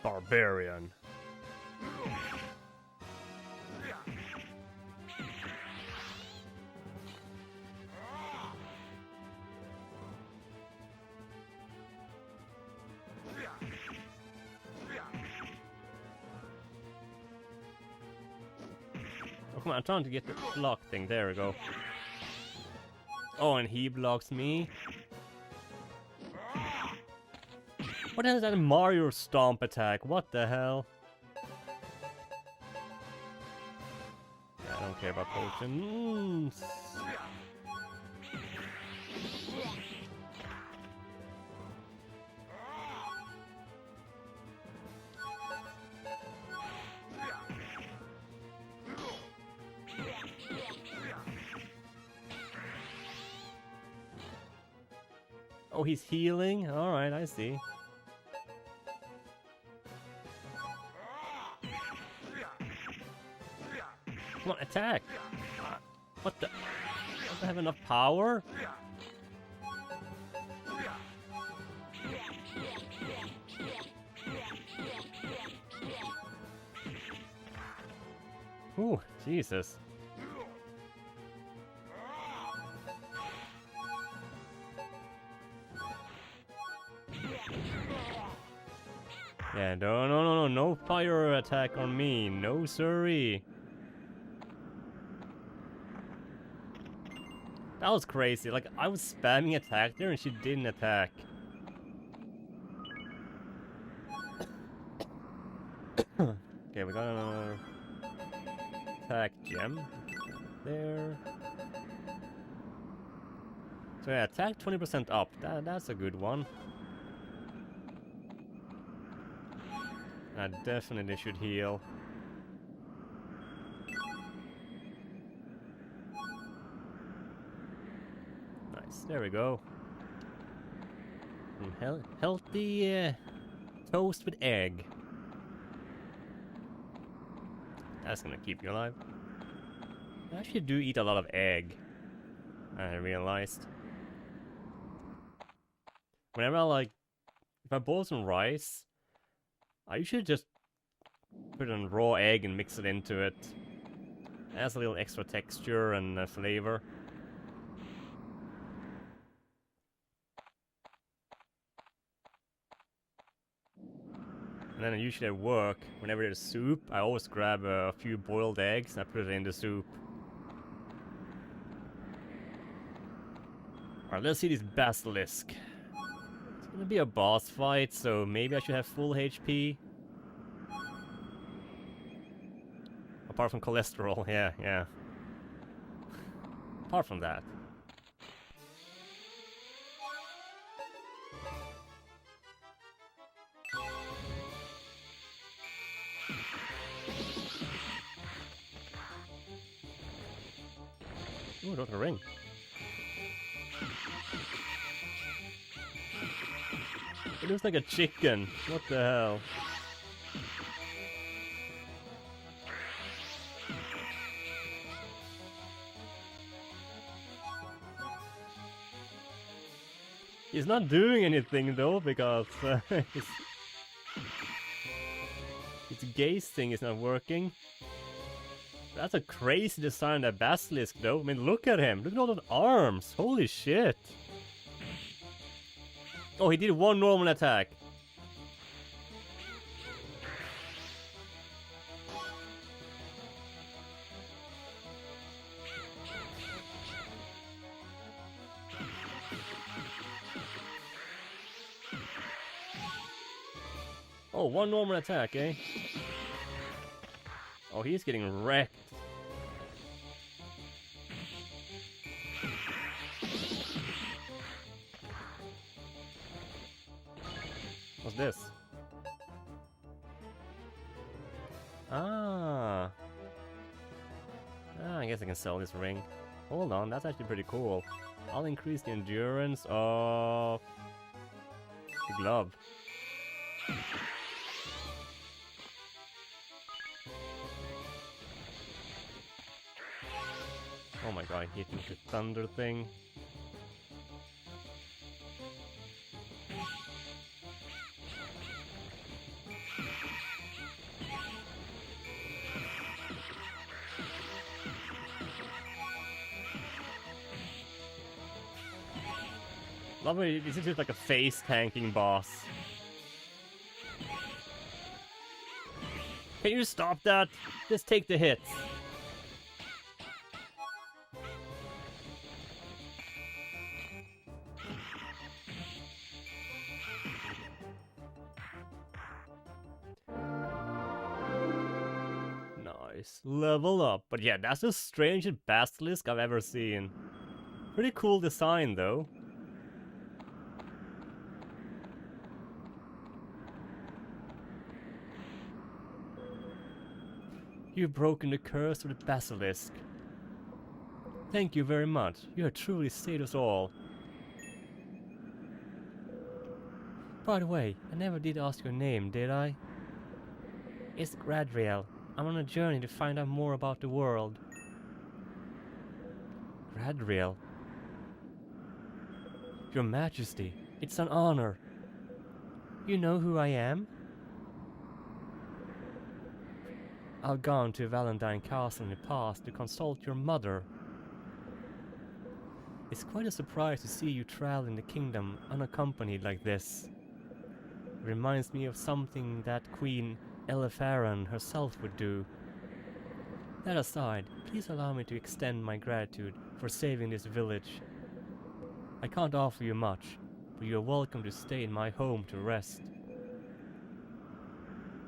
Speaker 1: Barbarian. Oh, come on, I'm trying to get the block thing. There we go. Oh, and he blocks me. What the hell is that Mario Stomp attack? What the hell? Yeah, I don't care about potions. Oh, he's healing? Alright, I see. Come on, attack! What the? Don't I have enough power? Ooh, Jesus. Yeah, no fire attack on me, no siree. That was crazy, like, I was spamming attack there and she didn't attack. Okay, we got another attack gem there. So yeah, attack 20% up, that's a good one. I definitely should heal. Nice, there we go. Healthy toast with egg. That's gonna keep you alive. I actually do eat a lot of egg, I realized. Whenever if I boil some rice, I usually just put in raw egg and mix it into it. It adds a little extra texture and flavor. And then usually at work, whenever there's soup, I always grab a few boiled eggs and I put it in the soup. Alright, let's see this basilisk. It's gonna be a boss fight, so maybe I should have full HP. Apart from cholesterol, yeah. Apart from that. Ooh, got a ring. It looks like a chicken. What the hell? He's not doing anything though, because his gaze thing is not working. That's a crazy design, that basilisk though. I mean, look at him. Look at all those arms. Holy shit. Oh, he did one normal attack. Oh, one normal attack, eh? Oh, he's getting wrecked. What's this? Ah. I guess I can sell this ring. Hold on, that's actually pretty cool. I'll increase the endurance of the glove. Oh my god, I hit with the thunder thing. Lovely, this is just like a face tanking boss. Can you stop that? Just take the hits. Nice. Level up. But yeah, that's the strangest basilisk I've ever seen. Pretty cool design though. You've broken the curse of the basilisk. Thank you very much. You have truly saved us all. By the way, I never did ask your name, did I? It's Gradriel. I'm on a journey to find out more about the world. Gradriel? Your Majesty, it's an honor. You know who I am? I've gone to Valentine Castle in the past to consult your mother. It's quite a surprise to see you traveling the kingdom unaccompanied like this. It reminds me of something that Queen Elifaran herself would do. That aside, please allow me to extend my gratitude for saving this village. I can't offer you much, but you're welcome to stay in my home to rest.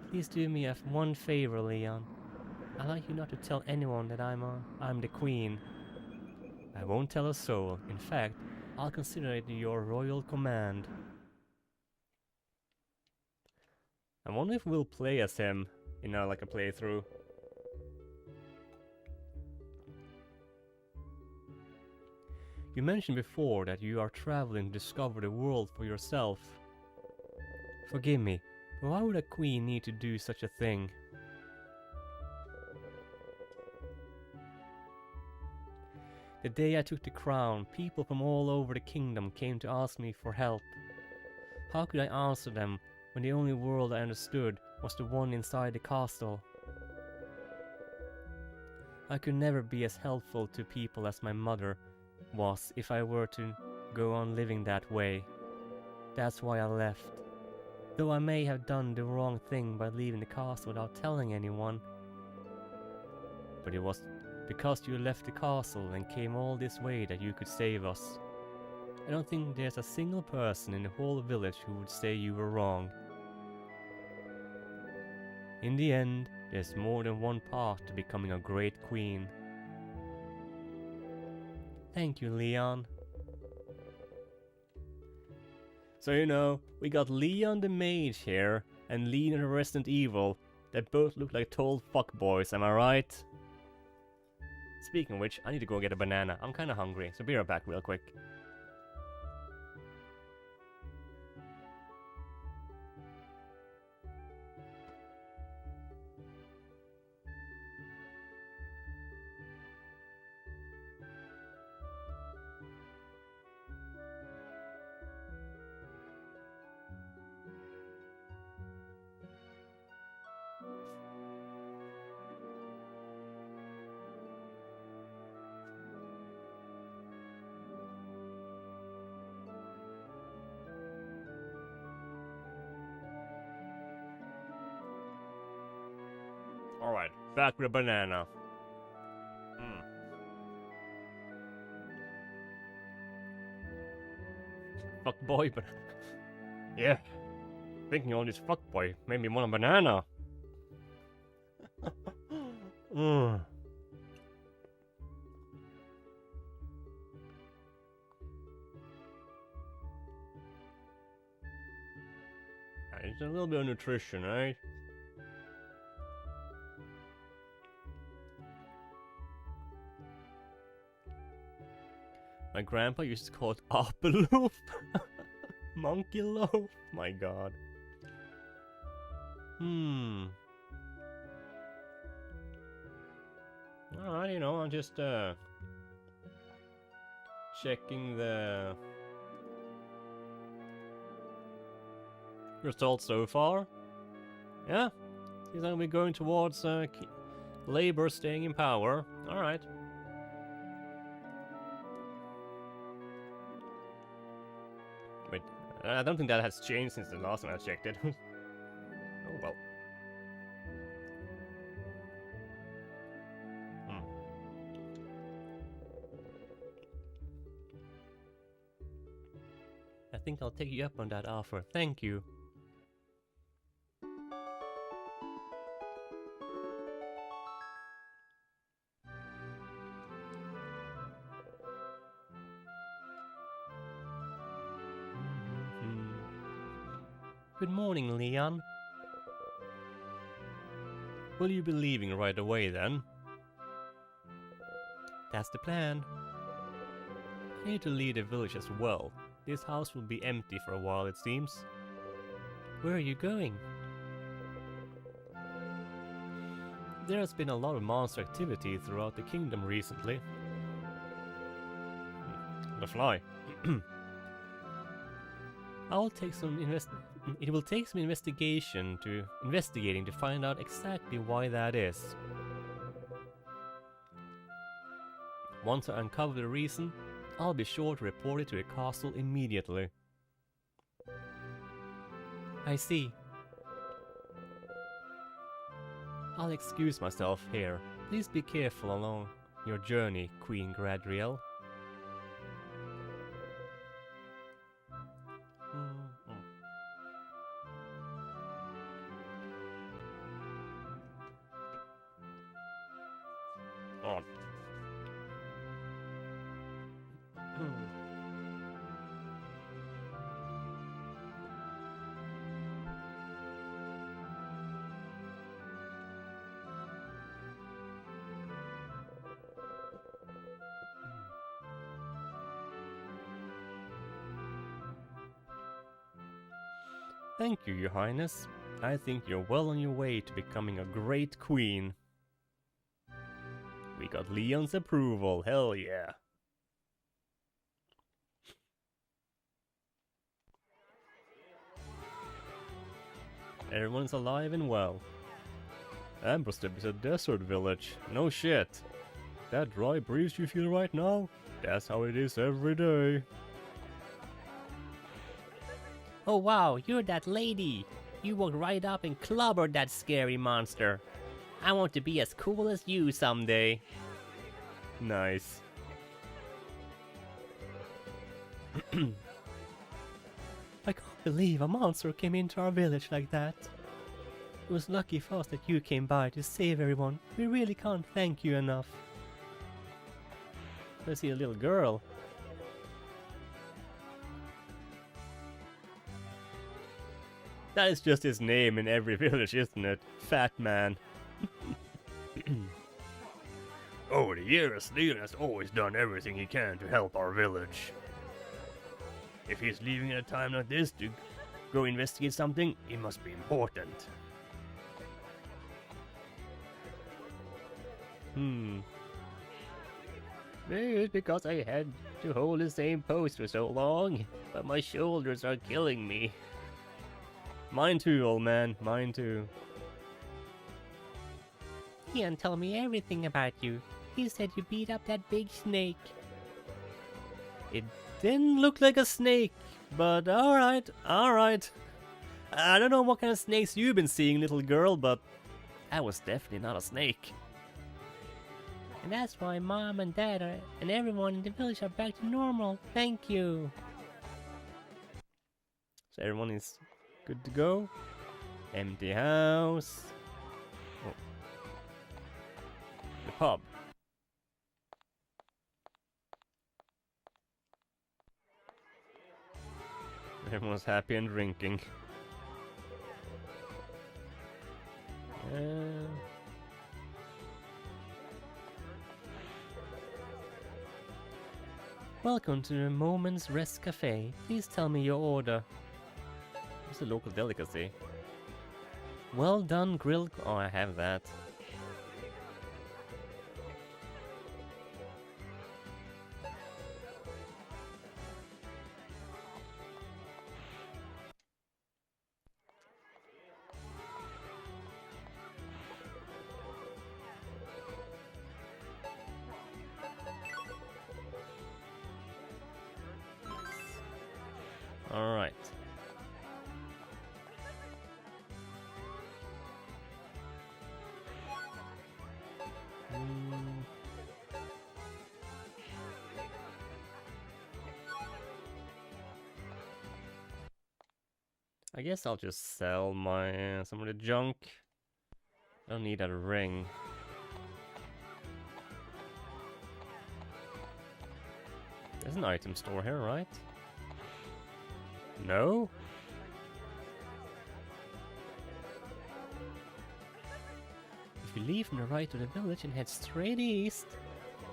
Speaker 1: Please do me one favor, Leon. I'd like you not to tell anyone that I'm the queen. I won't tell a soul. In fact, I'll consider it your royal command. I wonder if we'll play as him, you know, like a playthrough. You mentioned before that you are traveling to discover the world for yourself. Forgive me, but why would a queen need to do such a thing? The day I took the crown, people from all over the kingdom came to ask me for help. How could I answer them when the only world I understood was the one inside the castle? I could never be as helpful to people as my mother was if I were to go on living that way. That's why I left. Though I may have done the wrong thing by leaving the castle without telling anyone. But it was because you left the castle and came all this way that you could save us. I don't think there's a single person in the whole village who would say you were wrong. In the end, there's more than one path to becoming a great queen. Thank you, Leon. So, you know, we got Leon the Mage here, and Leon the Resident Evil, that both look like total fuckboys, am I right? Speaking of which, I need to go get a banana. I'm kinda hungry, so be right back real quick. Alright, back with a banana. Fuckboy, but yeah. Thinking all this fuckboy made me want a banana. A little bit of nutrition, right? My grandpa used to call it apple loaf. Monkey loaf. My god. Alright, you know, I'm just checking the results so far. Yeah, seems like we're going towards Labour staying in power. Alright. Wait, I don't think that has changed since the last time I checked it. Oh well. I think I'll take you up on that offer. Thank you. Good morning, Leon. Will you be leaving right away then? That's the plan. I need to leave the village as well. This house will be empty for a while, it seems. Where are you going? There has been a lot of monster activity throughout the kingdom recently. The fly. It will take some investigating to find out exactly why that is. Once I uncover the reason, I'll be sure to report it to the castle immediately. I see. I'll excuse myself here. Please be careful along your journey, Queen Gradriel. On. Thank you, Your Highness. I think you're well on your way to becoming a great queen. We got Leon's approval, hell yeah. Everyone's alive and well. Amberstep is a desert village, no shit. That dry breeze you feel right now? That's how it is every day.
Speaker 6: Oh wow, you're that lady! You walked right up and clobbered that scary monster. I want to be as cool as you someday.
Speaker 1: Nice. I can't believe a monster came into our village like that. It was lucky for us that you came by to save everyone. We really can't thank you enough. I see a little girl. That is just his name in every village, isn't it? Fat Man.
Speaker 6: Over the years, Leon has always done everything he can to help our village. If he's leaving at a time like this to go investigate something, it must be important. Maybe it's because I had to hold the same post for so long, but my shoulders are killing me.
Speaker 1: Mine too, old man. Mine too.
Speaker 6: Ian told me everything about you. He said you beat up that big snake.
Speaker 1: It didn't look like a snake, but alright, alright. I don't know what kind of snakes you've been seeing, little girl, but that was definitely not a snake.
Speaker 6: And that's why Mom and Dad and everyone in the village are back to normal. Thank you.
Speaker 1: So everyone is good to go. Empty house. Oh. The pub. Everyone's happy and drinking. Welcome to the Moment's Rest Cafe. Please tell me your order. It's a local delicacy. Well done, grilled. Oh, I have that. All right. I guess I'll just sell my some of the junk. I don't need a ring. There's an item store here, right? No? If you leave from the right of the village and head straight east,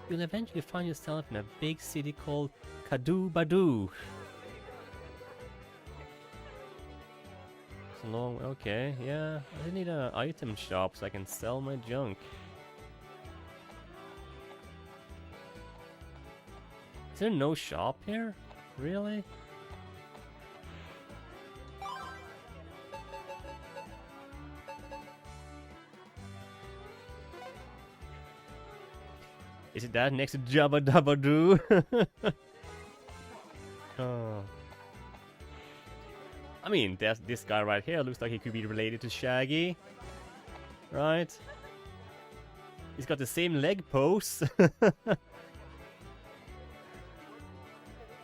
Speaker 1: you'll eventually find yourself in a big city called Kadu Badu. It's long, okay, yeah. I need an item shop so I can sell my junk. Is there no shop here? Really? Is it that next to Jabba Dabba Doo? Oh. I mean, this guy right here looks like he could be related to Shaggy. Right? He's got the same leg pose.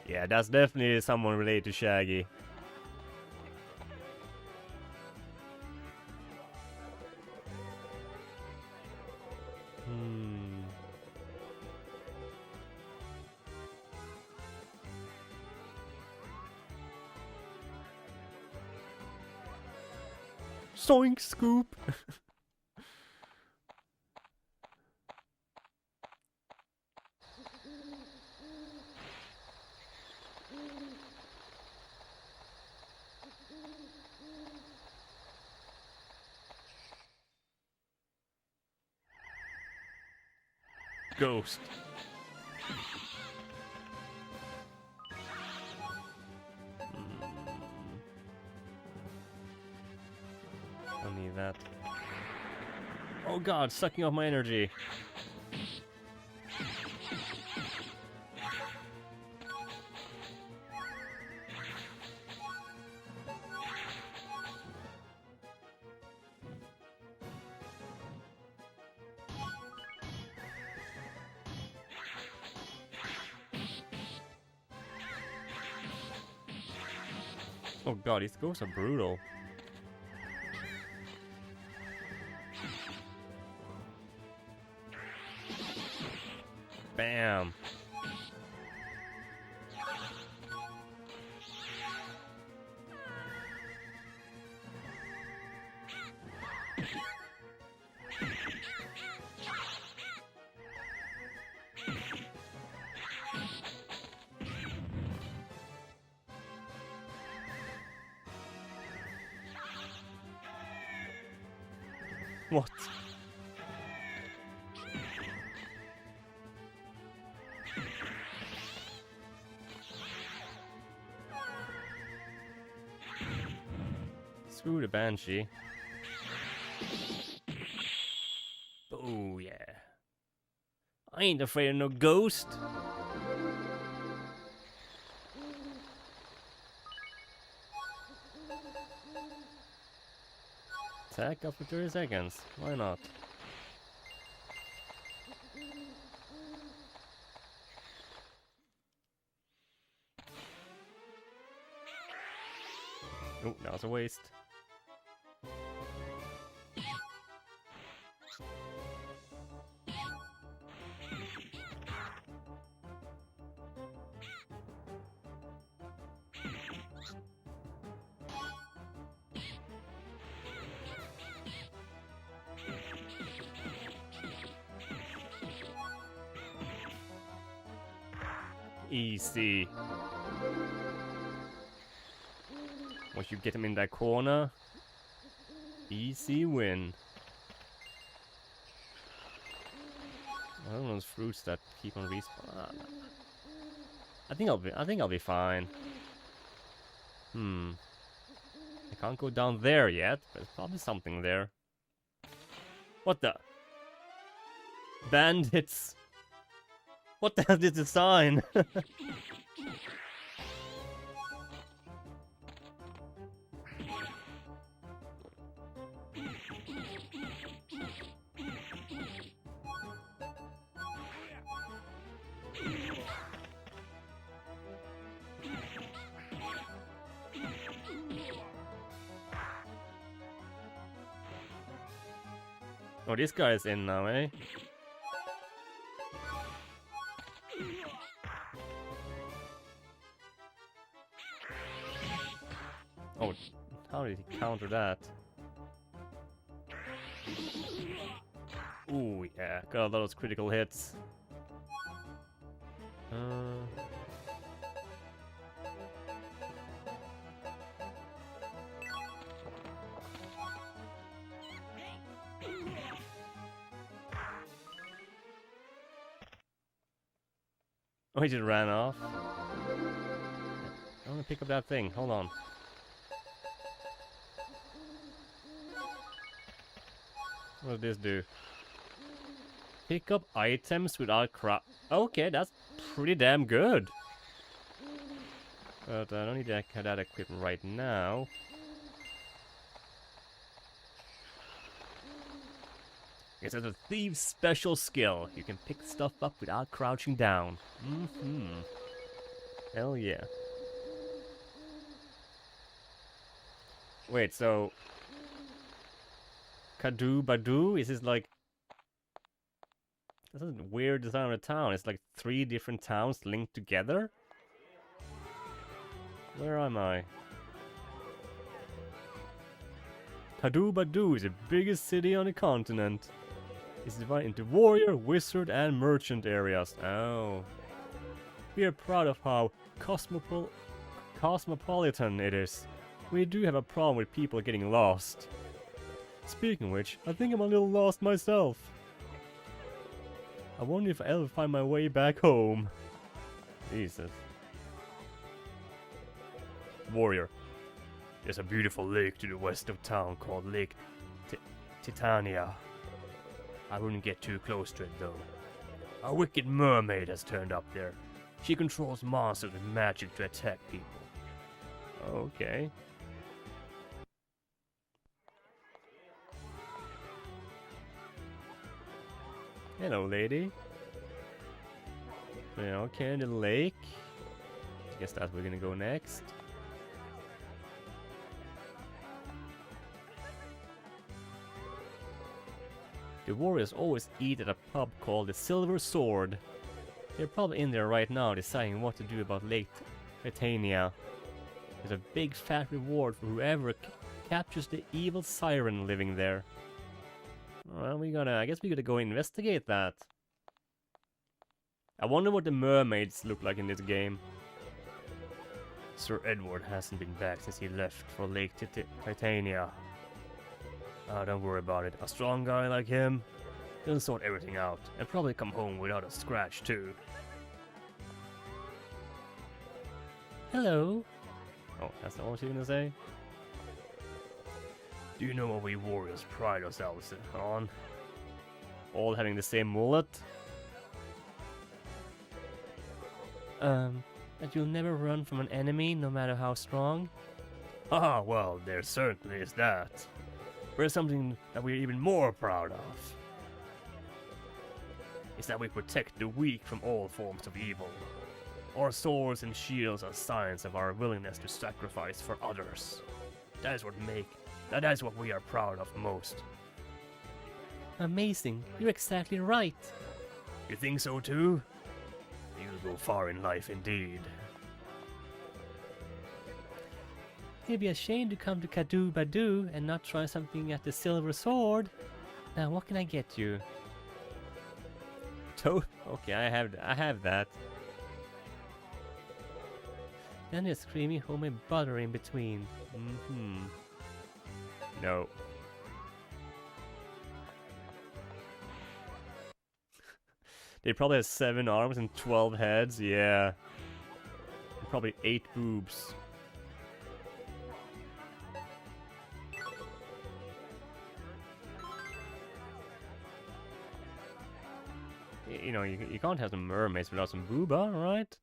Speaker 1: Yeah, that's definitely someone related to Shaggy. Soink scoop. Ghost. Don't need that. Oh god, sucking off my energy. Oh god, these ghosts are brutal. Bam. What? Screw the Banshee. Oh yeah. I ain't afraid of no ghost. Attack up for 30 seconds. Why not? Oh, that was a waste. Easy. Once you get him in that corner, easy win. I don't know those fruits that keep on respawn. I think I'll be fine. I can't go down there yet, but there's probably something there. What the? Bandits! What the hell is the sign? Oh, this guy is in now, eh? Oh, how did he counter that? Ooh, yeah, got a lot of those critical hits. Oh, he just ran off. I want to pick up that thing. Hold on. What does this do? Pick up items without Okay, that's pretty damn good. But I don't need that equipment right now. It's a thief's special skill. You can pick stuff up without crouching down. Hell yeah. Wait, so... Kadu Badu? Is this like... This is a weird design of a town. It's like 3 different towns linked together? Where am I? Kadu Badu is the biggest city on the continent. It's divided into warrior, wizard, and merchant areas. Oh. We are proud of how cosmopolitan it is. We do have a problem with people getting lost. Speaking of which, I think I'm a little lost myself. I wonder if I'll ever find my way back home. Jesus.
Speaker 6: Warrior. There's a beautiful lake to the west of town called Lake Titania. I wouldn't get too close to it though. A wicked mermaid has turned up there. She controls monsters with magic to attack people.
Speaker 1: Okay. Hello, lady. Yeah, okay, the lake. I guess that's where we're gonna go next. The warriors always eat at a pub called the Silver Sword. They're probably in there right now deciding what to do about Lake Titania. There's a big fat reward for whoever captures the evil siren living there. Well, I guess we gotta go investigate that. I wonder what the mermaids look like in this game.
Speaker 6: Sir Edward hasn't been back since he left for Lake Titania. Don't worry about it. A strong guy like him can sort everything out and probably come home without a scratch too.
Speaker 1: Hello. Oh, that's not what you're gonna say?
Speaker 6: Do you know what we warriors pride ourselves on?
Speaker 1: All having the same mullet? That you'll never run from an enemy, no matter how strong?
Speaker 6: Ah, well, there certainly is that. But there's something that we're even more proud of. Is that we protect the weak from all forms of evil. Our swords and shields are signs of our willingness to sacrifice for others. That is what we are proud of most.
Speaker 1: Amazing, you're exactly right.
Speaker 6: You think so too? You'll go far in life indeed.
Speaker 1: It'd be a shame to come to Kadu Badu and not try something at the Silver Sword. Now, what can I get you? Okay, I have that. Then there's creamy homemade butter in between. No. They probably have 7 arms and 12 heads, yeah. And probably 8 boobs. You know, you can't have some mermaids without some booba, right?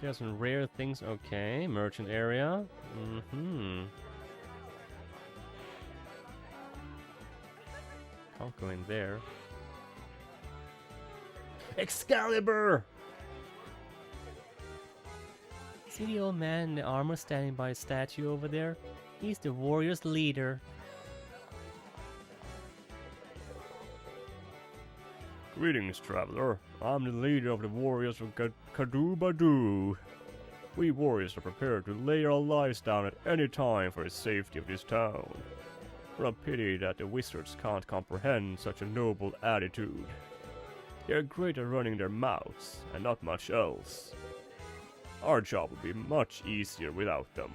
Speaker 1: There's some rare things. Okay, merchant area. Can't go in there. Excalibur! See the old man in the armor standing by a statue over there? He's the warrior's leader.
Speaker 6: Greetings, traveler. I'm the leader of the warriors of Kadubadu. We warriors are prepared to lay our lives down at any time for the safety of this town. What a pity that the wizards can't comprehend such a noble attitude. They're great at running their mouths, and not much else. Our job would be much easier without them.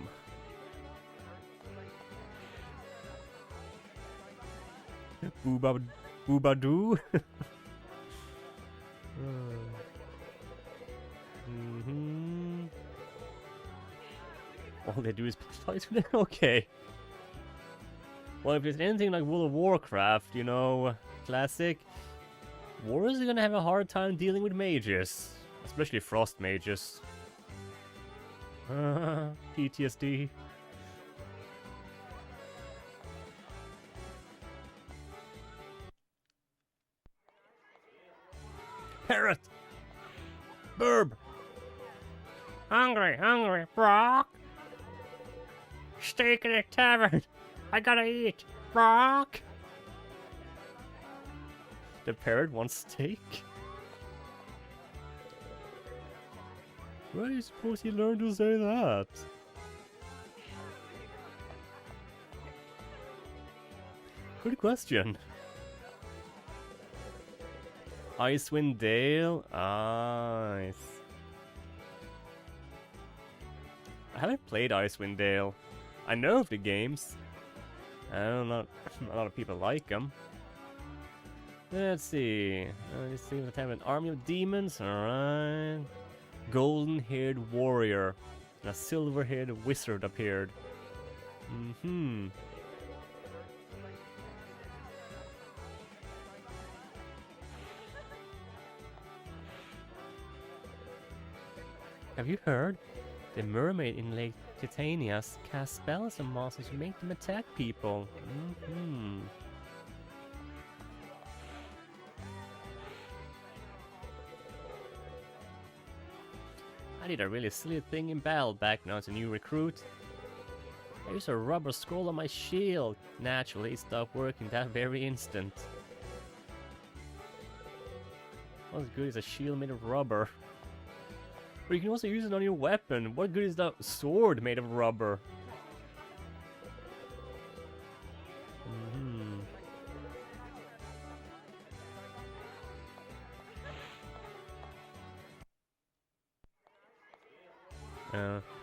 Speaker 1: Boobadoo? All they do is fight with it? Okay. Well, if it's anything like World of Warcraft, you know, classic, warriors are gonna have a hard time dealing with mages. Especially frost mages. PTSD.
Speaker 6: Parrot! Burb!
Speaker 7: Hungry, Brock. Steak in the tavern. I gotta eat, Brock.
Speaker 1: The parrot wants steak? Where do you suppose he learned to say that? Good question. Icewind Dale? Nice. I haven't played Icewind Dale. I know of the games. I don't know, a lot of people like them. Let's see. Let's see if I have an army of demons. Alright. Golden-haired warrior. And a silver-haired wizard appeared. Have you heard? The mermaid in Lake Titanias casts spells on monsters to make them attack people. I did a really silly thing in battle back now as a new recruit. I used a rubber scroll on my shield. Naturally, it stopped working that very instant. What's good is a shield made of rubber? But you can also use it on your weapon. What good is that sword made of rubber?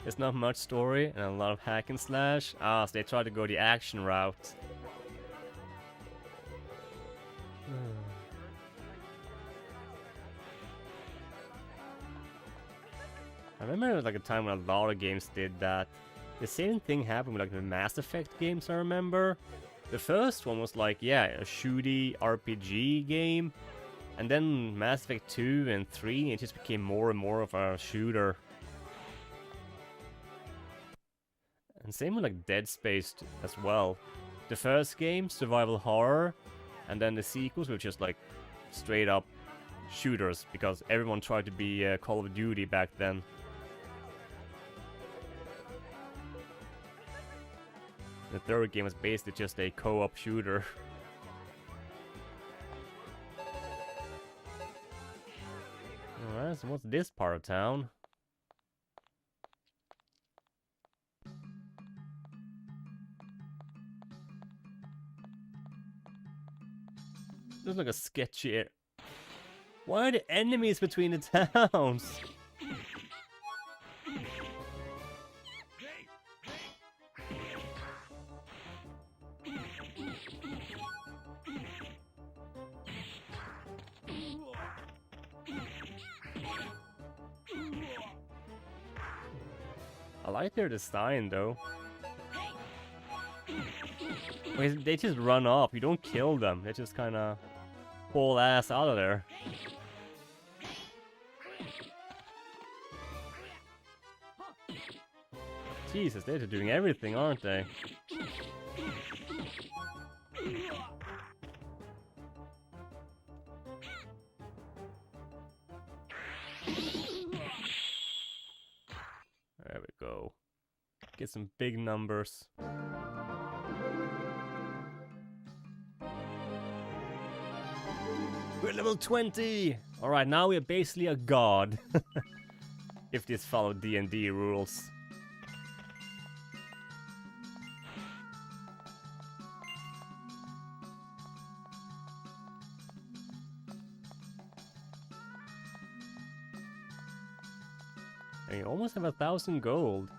Speaker 1: There's not much story and a lot of hack and slash. So they try to go the action route. I remember like a time when a lot of games did that. The same thing happened with like the Mass Effect games, I remember. The first one was like, yeah, a shooty RPG game. And then Mass Effect 2 and 3, it just became more and more of a shooter. And same with like Dead Space as well. The first game, survival horror. And then the sequels were just like straight up shooters. Because everyone tried to be Call of Duty back then. The third game was basically just a co-op shooter. Alright, so what's this part of town? Looks like a sketchy. Why are the enemies between the towns? I like their design though. Wait, they just run off. You don't kill them. They just kind of haul ass out of there. Jesus, they're just doing everything, aren't they? There we go. Get some big numbers. We're level 20! Alright, now we're basically a god. If this followed D&D rules. And you almost have 1,000 gold.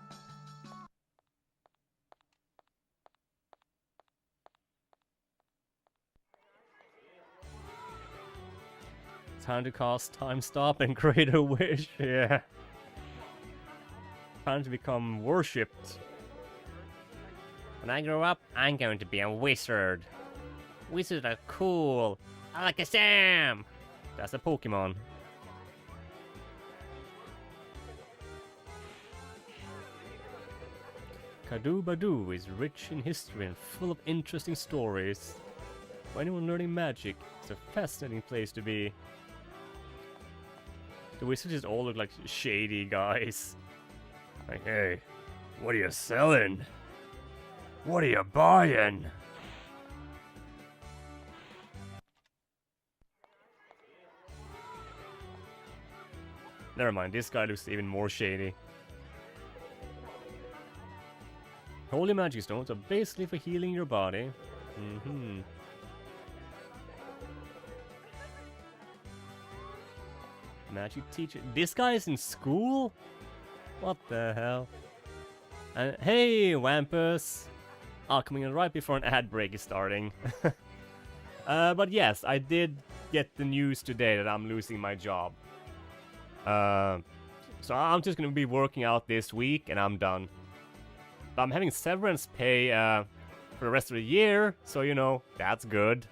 Speaker 1: Time to cast Time Stop and create a wish, yeah. Time to become worshipped. When I grow up, I'm going to be a wizard. Wizards are cool. I like a Sam! That's a Pokemon. Kadu Badu is rich in history and full of interesting stories. For anyone learning magic, it's a fascinating place to be. The wizards just all look like shady guys.
Speaker 6: Like, hey, what are you selling? What are you buying?
Speaker 1: Never mind, this guy looks even more shady. Holy magic stones are basically for healing your body. Magic teacher. This guy is in school? What the hell? And hey, Wampus! Coming in right before an ad break is starting. But yes, I did get the news today that I'm losing my job. So I'm just gonna be working out this week and I'm done. But I'm having severance pay for the rest of the year, so you know, that's good.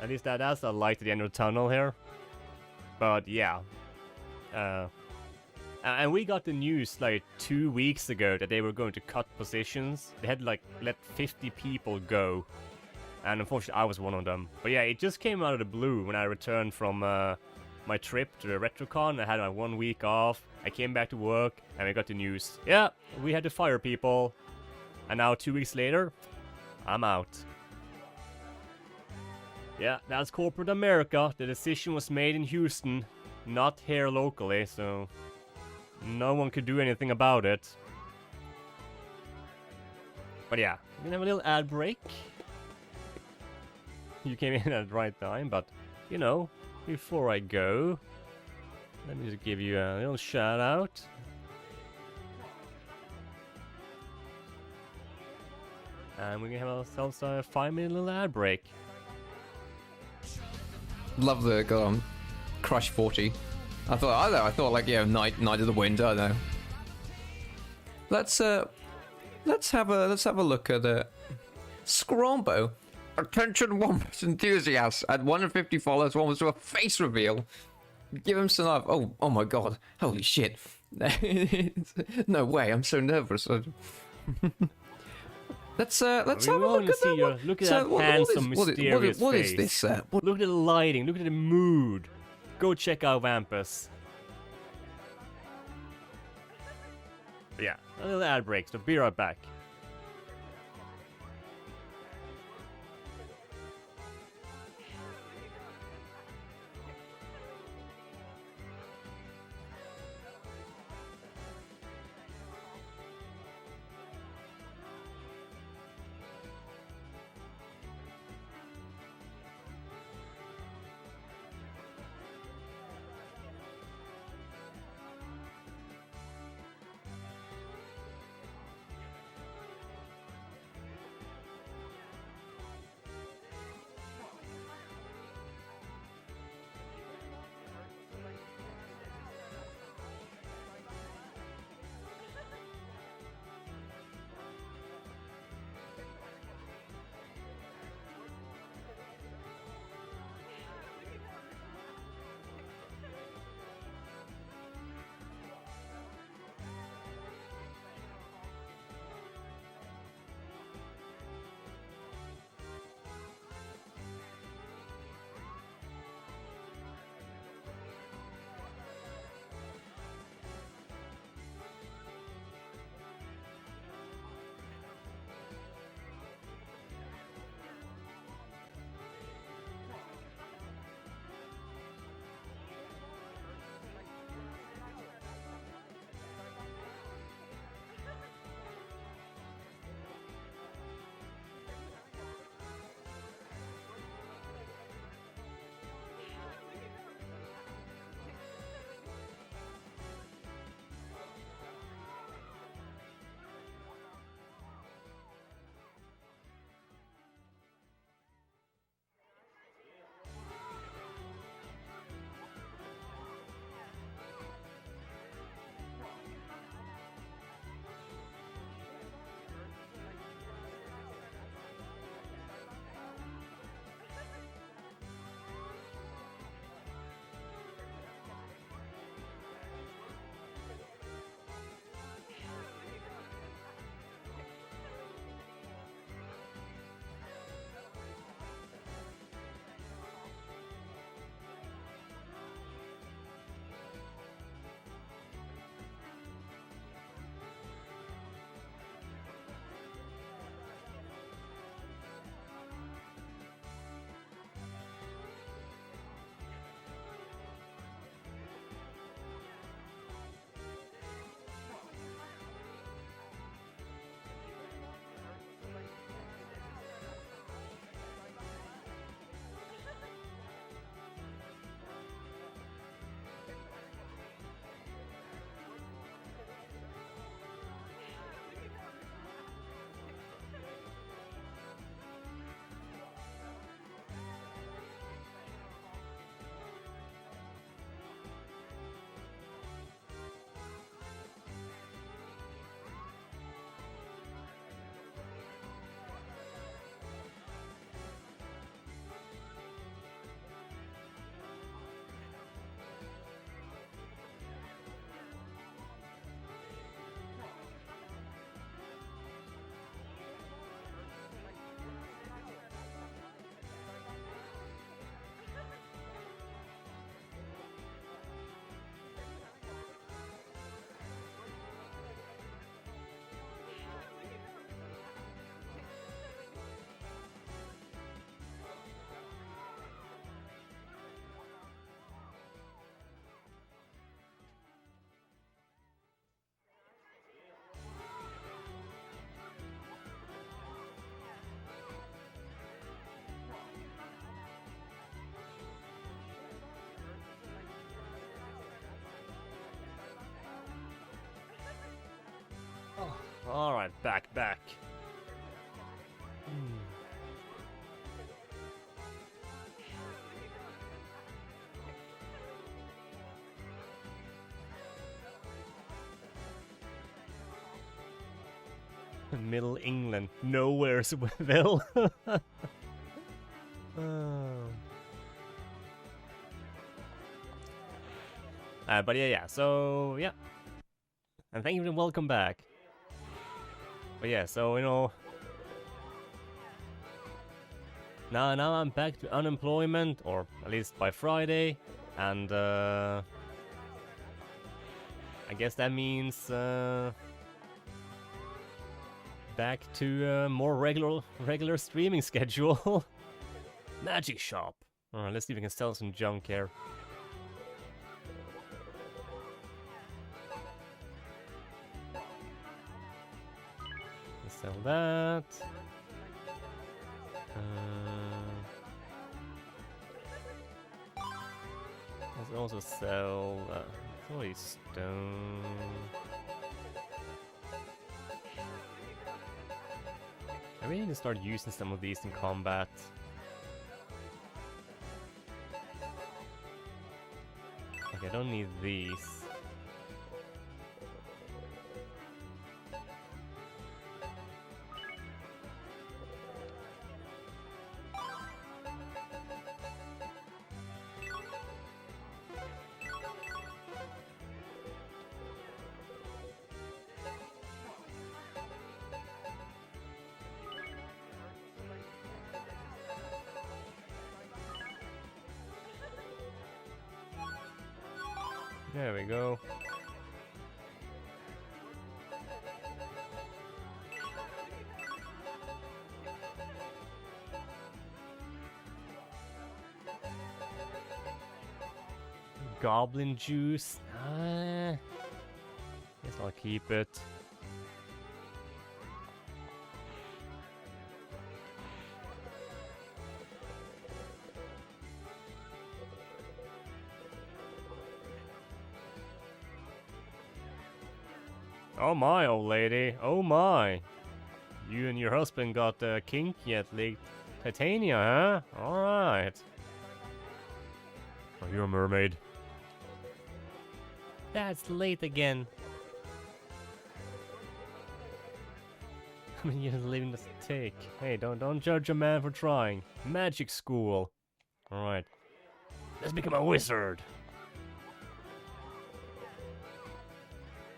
Speaker 1: At least that's a light at the end of the tunnel here. But yeah. And we got the news like 2 weeks ago that they were going to cut positions. They had like let 50 people go. And unfortunately I was one of them. But yeah, it just came out of the blue when I returned from my trip to the RetroCon. I had my 1 week off. I came back to work and we got the news. Yeah, we had to fire people. And now 2 weeks later, I'm out. Yeah, that's corporate America. The decision was made in Houston, not here locally, so no one could do anything about it. But yeah, we're gonna have a little ad break. You came in at the right time, but you know, before I go, let me just give you a little shout out. And we're gonna have ourselves a 5-minute little ad break.
Speaker 8: Love the Crush 40. I thought like, yeah, Night of the Wind. I don't know. Let's have a look at Scrombo. Attention, Wampus enthusiasts! At 150 followers, Wampus do a face reveal. Give him some love. Oh my god! Holy shit! No way! I'm so nervous. Let's have a look at that.
Speaker 1: Look at that handsome, mysterious face.
Speaker 8: What is this?
Speaker 1: Look at the lighting. Look at the mood. Go check out Wampus. But yeah, a little ad break. So be right back. Alright, back. Middle England, nowhere's Will. But yeah, so yeah. And thank you and welcome back. But yeah, so you know, now I'm back to unemployment, or at least by Friday, and I guess that means back to a more regular streaming schedule. Magic shop. Alright, let's see if we can sell some junk here. Sell that. Let's also sell toy stone. I really need to start using some of these in combat. Okay, I don't need these. There we go. Goblin juice. Guess I'll keep it. Oh my, old lady. Oh my. You and your husband got kinky at Lake Titania, huh? Alright. Are you a mermaid? That's late again. I mean, you're leaving this take. Hey, don't judge a man for trying. Magic school. Alright. Let's become a wizard.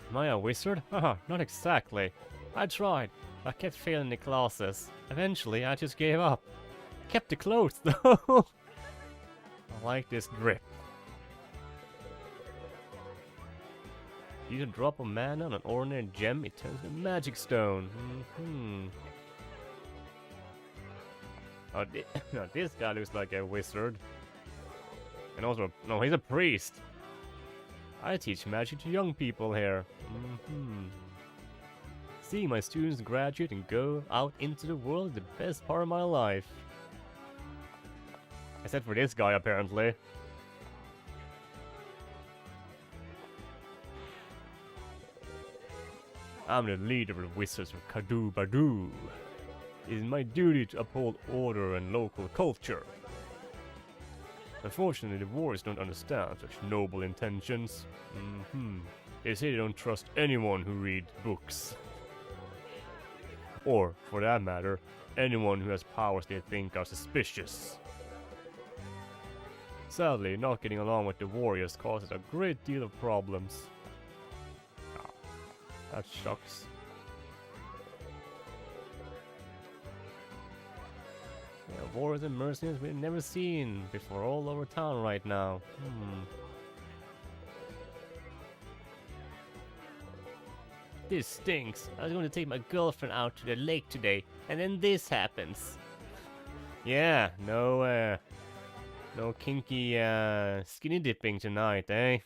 Speaker 1: Am I a wizard? Haha, not exactly. I tried. I kept failing the classes. Eventually, I just gave up. Kept the clothes, though. I like this drip. Use a drop of mana on an ordinary gem, it turns into a magic stone. Oh, no, this guy looks like a wizard. And also, no, he's a priest. I teach magic to young people here. Seeing my students graduate and go out into the world is the best part of my life. Except for this guy, apparently. I'm the leader of the Wizards of Kadu Badu. It is my duty to uphold order and local culture. Unfortunately, the warriors don't understand such noble intentions. They say they don't trust anyone who reads books. Or, for that matter, anyone who has powers they think are suspicious. Sadly, not getting along with the warriors causes a great deal of problems. Ah, that sucks. Yeah, warriors and mercenaries we've never seen before all over town right now. This stinks. I was going to take my girlfriend out to the lake today, and then this happens. Yeah, no kinky skinny dipping tonight, eh?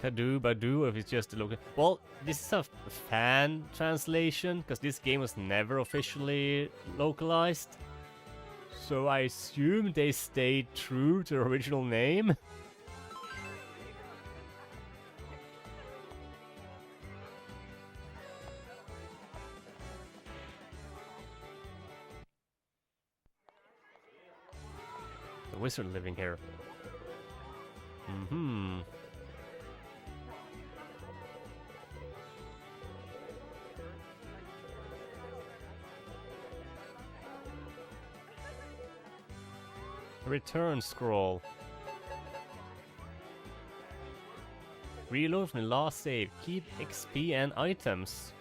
Speaker 1: Kadu Badu, if it's just a local. Well, this is a fan translation, because this game was never officially localized. So I assume they stayed true to the original name? The wizard living here. Mm-hmm. Return scroll. Reload from the last save. Keep XP and items.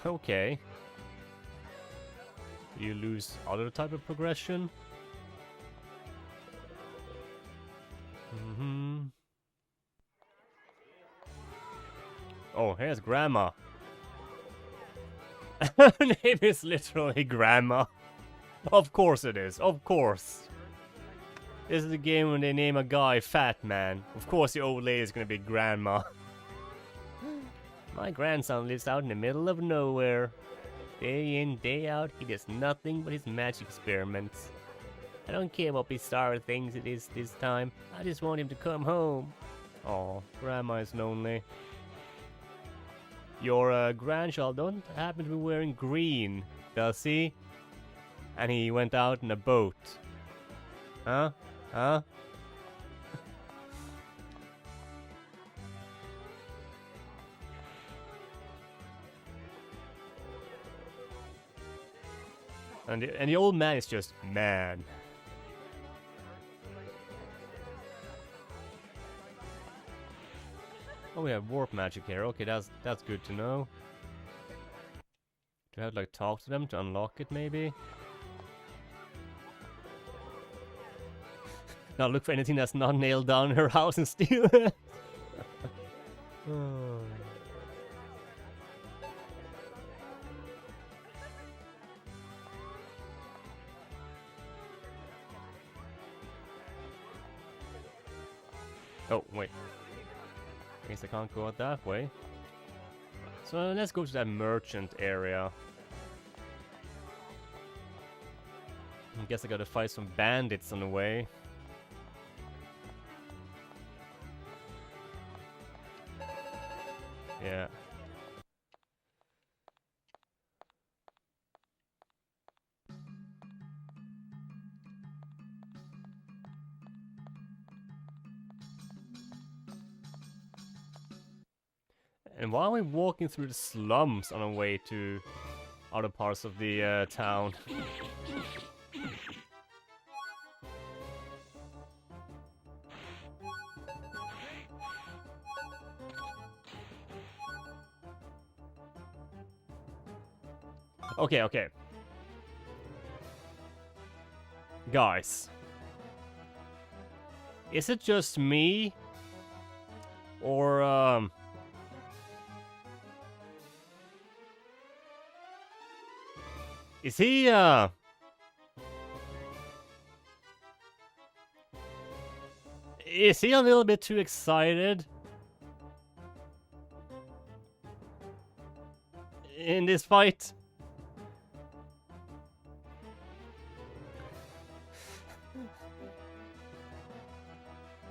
Speaker 1: Okay. You lose other type of progression. Mm-hmm. Oh, here's Grandma. Her name is literally Grandma. Of course it is, of course. This is a game when they name a guy Fat Man. Of course the old lady is gonna be Grandma. My grandson lives out in the middle of nowhere. Day in, day out, he does nothing but his magic experiments. I don't care what bizarre things it is this time. I just want him to come home. Oh, Grandma is lonely. Your grandchild don't happen to be wearing green, does he? And he went out in a boat. Huh? Huh? And the old man is just man. Oh, we have warp magic here. Okay, that's good to know. Do I have to like talk to them to unlock it maybe? Now look for anything that's not nailed down in her house and steal it. Oh. Oh, wait. I guess I can't go out that way. So let's go to that merchant area. I guess I gotta fight some bandits on the way. Yeah. And while we're walking through the slums on our way to other parts of the town. Okay. Guys. Is it just me? Or, is he, is he a little bit too excited in this fight?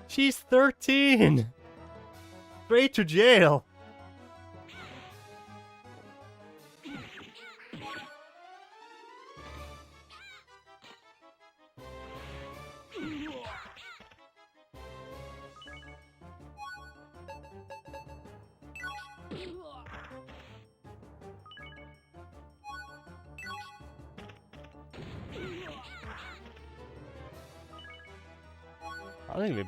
Speaker 1: She's 13! Straight to jail! I think we...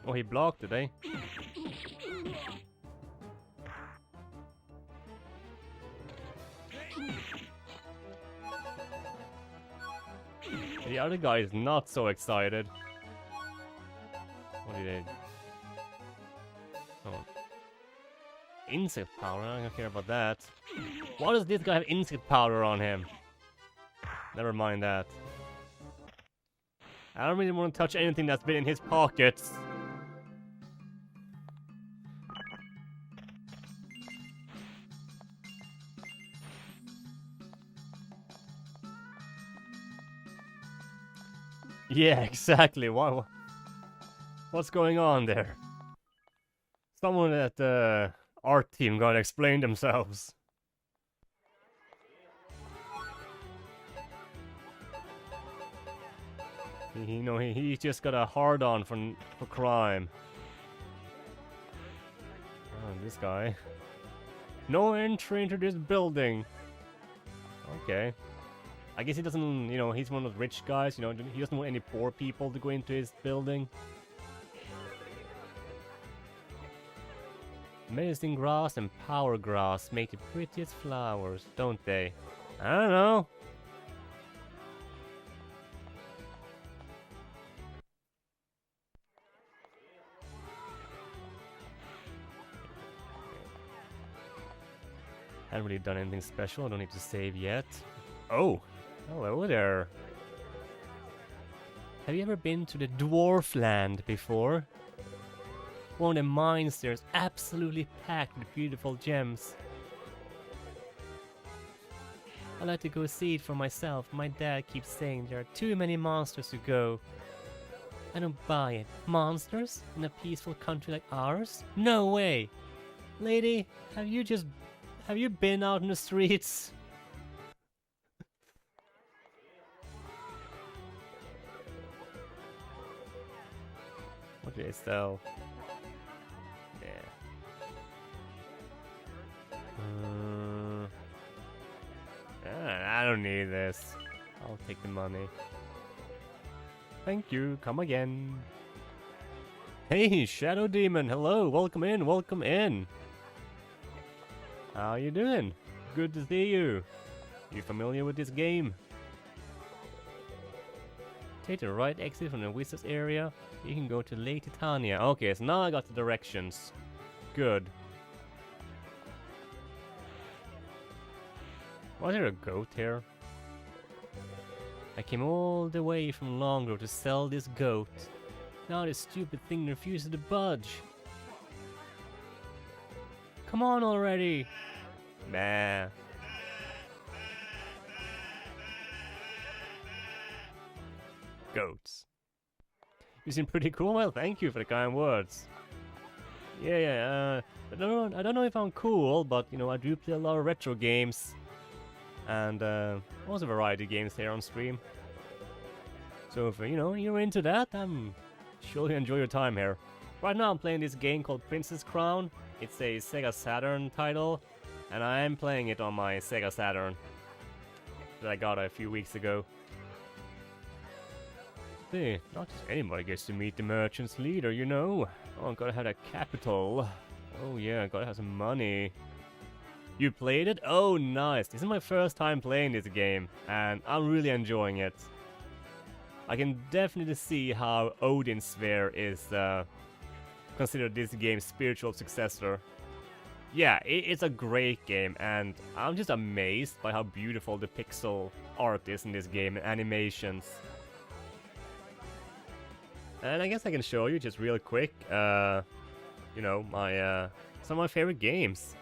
Speaker 1: Oh, he blocked it, eh? The other guy is not so excited. What did they... Oh. Insect powder? I don't care about that. Why does this guy have insect powder on him? Never mind that. I don't really want to touch anything that's been in his pockets. Yeah, exactly. What's going on there? Someone at the art team gotta explain themselves. He just got a hard-on for crime. Oh, this guy. No entry into this building. Okay. I guess he doesn't, he's one of those rich guys, he doesn't want any poor people to go into his building. Medicine grass and power grass make the prettiest flowers, don't they? I don't know. Haven't really done anything special, I don't need to save yet. Oh! Hello there. Have you ever been to the Dwarf Land before? One of the mines there is absolutely packed with beautiful gems. I'd like to go see it for myself. My dad keeps saying there are too many monsters to go. I don't buy it. Monsters? In a peaceful country like ours? No way! Lady, have you been out in the streets? What do they sell? Yeah. I don't need this. I'll take the money. Thank you. Come again. Hey, Shadow Demon. Hello. Welcome in. Welcome in. How you doing? Good to see you. You familiar with this game? Take the right exit from the Wizards area. You can go to Lake Titania. Okay, so now I got the directions. Good. Was there a goat here? I came all the way from Longgrove to sell this goat. Now this stupid thing refuses to budge. Come on already! Nah. Goats. You seem pretty cool. Well, thank you for the kind words. Yeah. I don't know if I'm cool, but I do play a lot of retro games, and also variety games here on stream. So if you're into that, I'm sure you enjoy your time here. Right now I'm playing this game called Princess Crown. It's a SEGA SATURN title, and I am playing it on my SEGA SATURN that I got a few weeks ago. Hey, not just anybody gets to meet the merchant's leader, Oh, gotta have that capital. Oh yeah, gotta have some money. You played it? Oh, nice. This is my first time playing this game, and I'm really enjoying it. I can definitely see how Odin Sphere is considered this game's spiritual successor. Yeah, it's a great game, and I'm just amazed by how beautiful the pixel art is in this game and animations. And I guess I can show you just real quick, my some of my favorite games.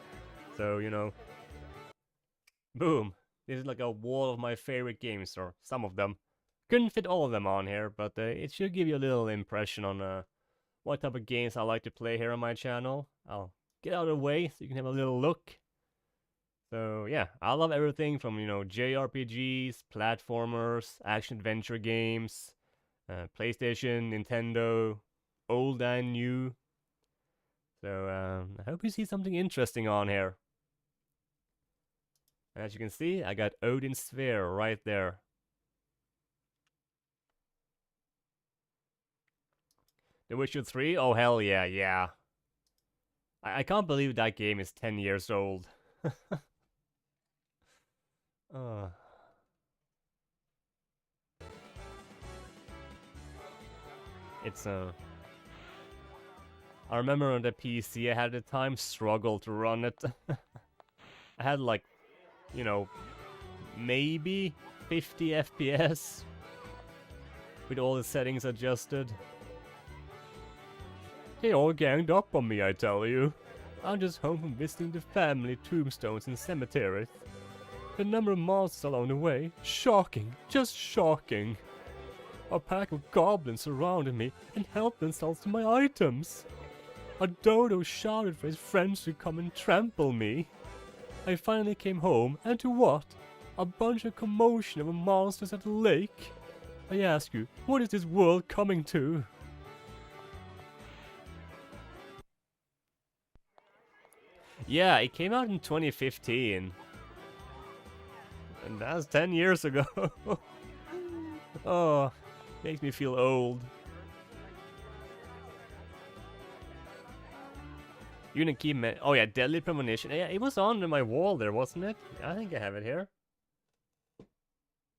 Speaker 1: So, boom. This is like a wall of my favorite games, or some of them. Couldn't fit all of them on here, but it should give you a little impression on what type of games I like to play here on my channel. I'll get out of the way so you can have a little look. So yeah, I love everything from, JRPGs, platformers, action-adventure games, PlayStation, Nintendo, old and new. So I hope you see something interesting on here. And as you can see, I got Odin Sphere right there. The Witcher 3? Oh hell yeah. I can't believe that game is 10 years old. It's I remember on the PC I had at the time struggled to run it. I had like, you know, maybe 50 FPS with all the settings adjusted. They all ganged up on me, I tell you. I'm just home from visiting the family tombstones and cemeteries. The number of monsters along the way, shocking, just shocking. A pack of goblins surrounded me and helped themselves to my items. A dodo shouted for his friends to come and trample me. I finally came home, and to what? A bunch of commotion over monsters at the lake. I ask you, what is this world coming to? Yeah, it came out in 2015. And that's 10 years ago. Oh, makes me feel old. You're gonna keep me. Oh yeah, Deadly Premonition. Yeah, it was on my wall there, wasn't it? I think I have it here.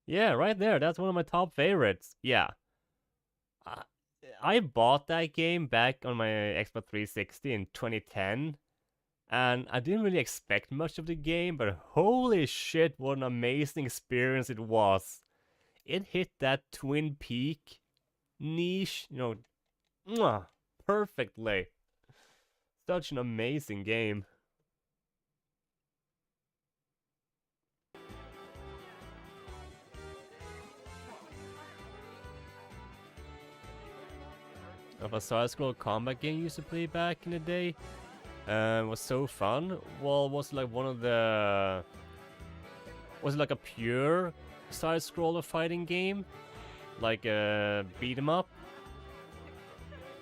Speaker 1: Yeah, right there. That's one of my top favorites. Yeah. I bought that game back on my Xbox 360 in 2010. And I didn't really expect much of the game, but holy shit, what an amazing experience it was. It hit that Twin Peak niche, you know, perfectly. Such an amazing game. Of a side-scroll combat game you used to play back in the day. Was so fun. Well, was it like one of the... Was it like a pure side-scroller fighting game? Like a beat-em-up?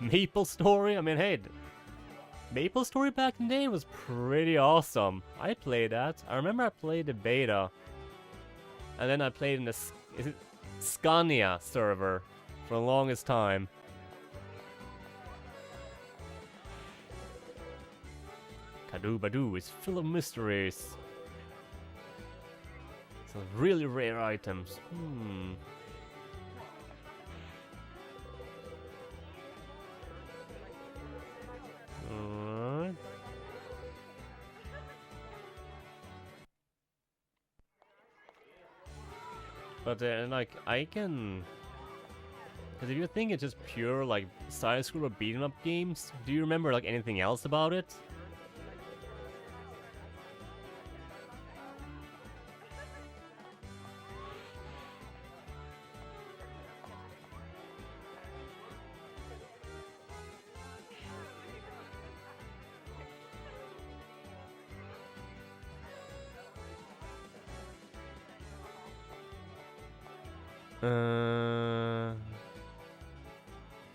Speaker 1: Maple Story? I mean, hey, Maple Story back in the day was pretty awesome. I played that. I remember I played the beta. And then I played in the Scania server for the longest time. Kadoo Badoo is full of mysteries. Some really rare items. Alright. But like, I can... Because if you think it's just pure like side-scroller beat-em-up games, do you remember like anything else about it?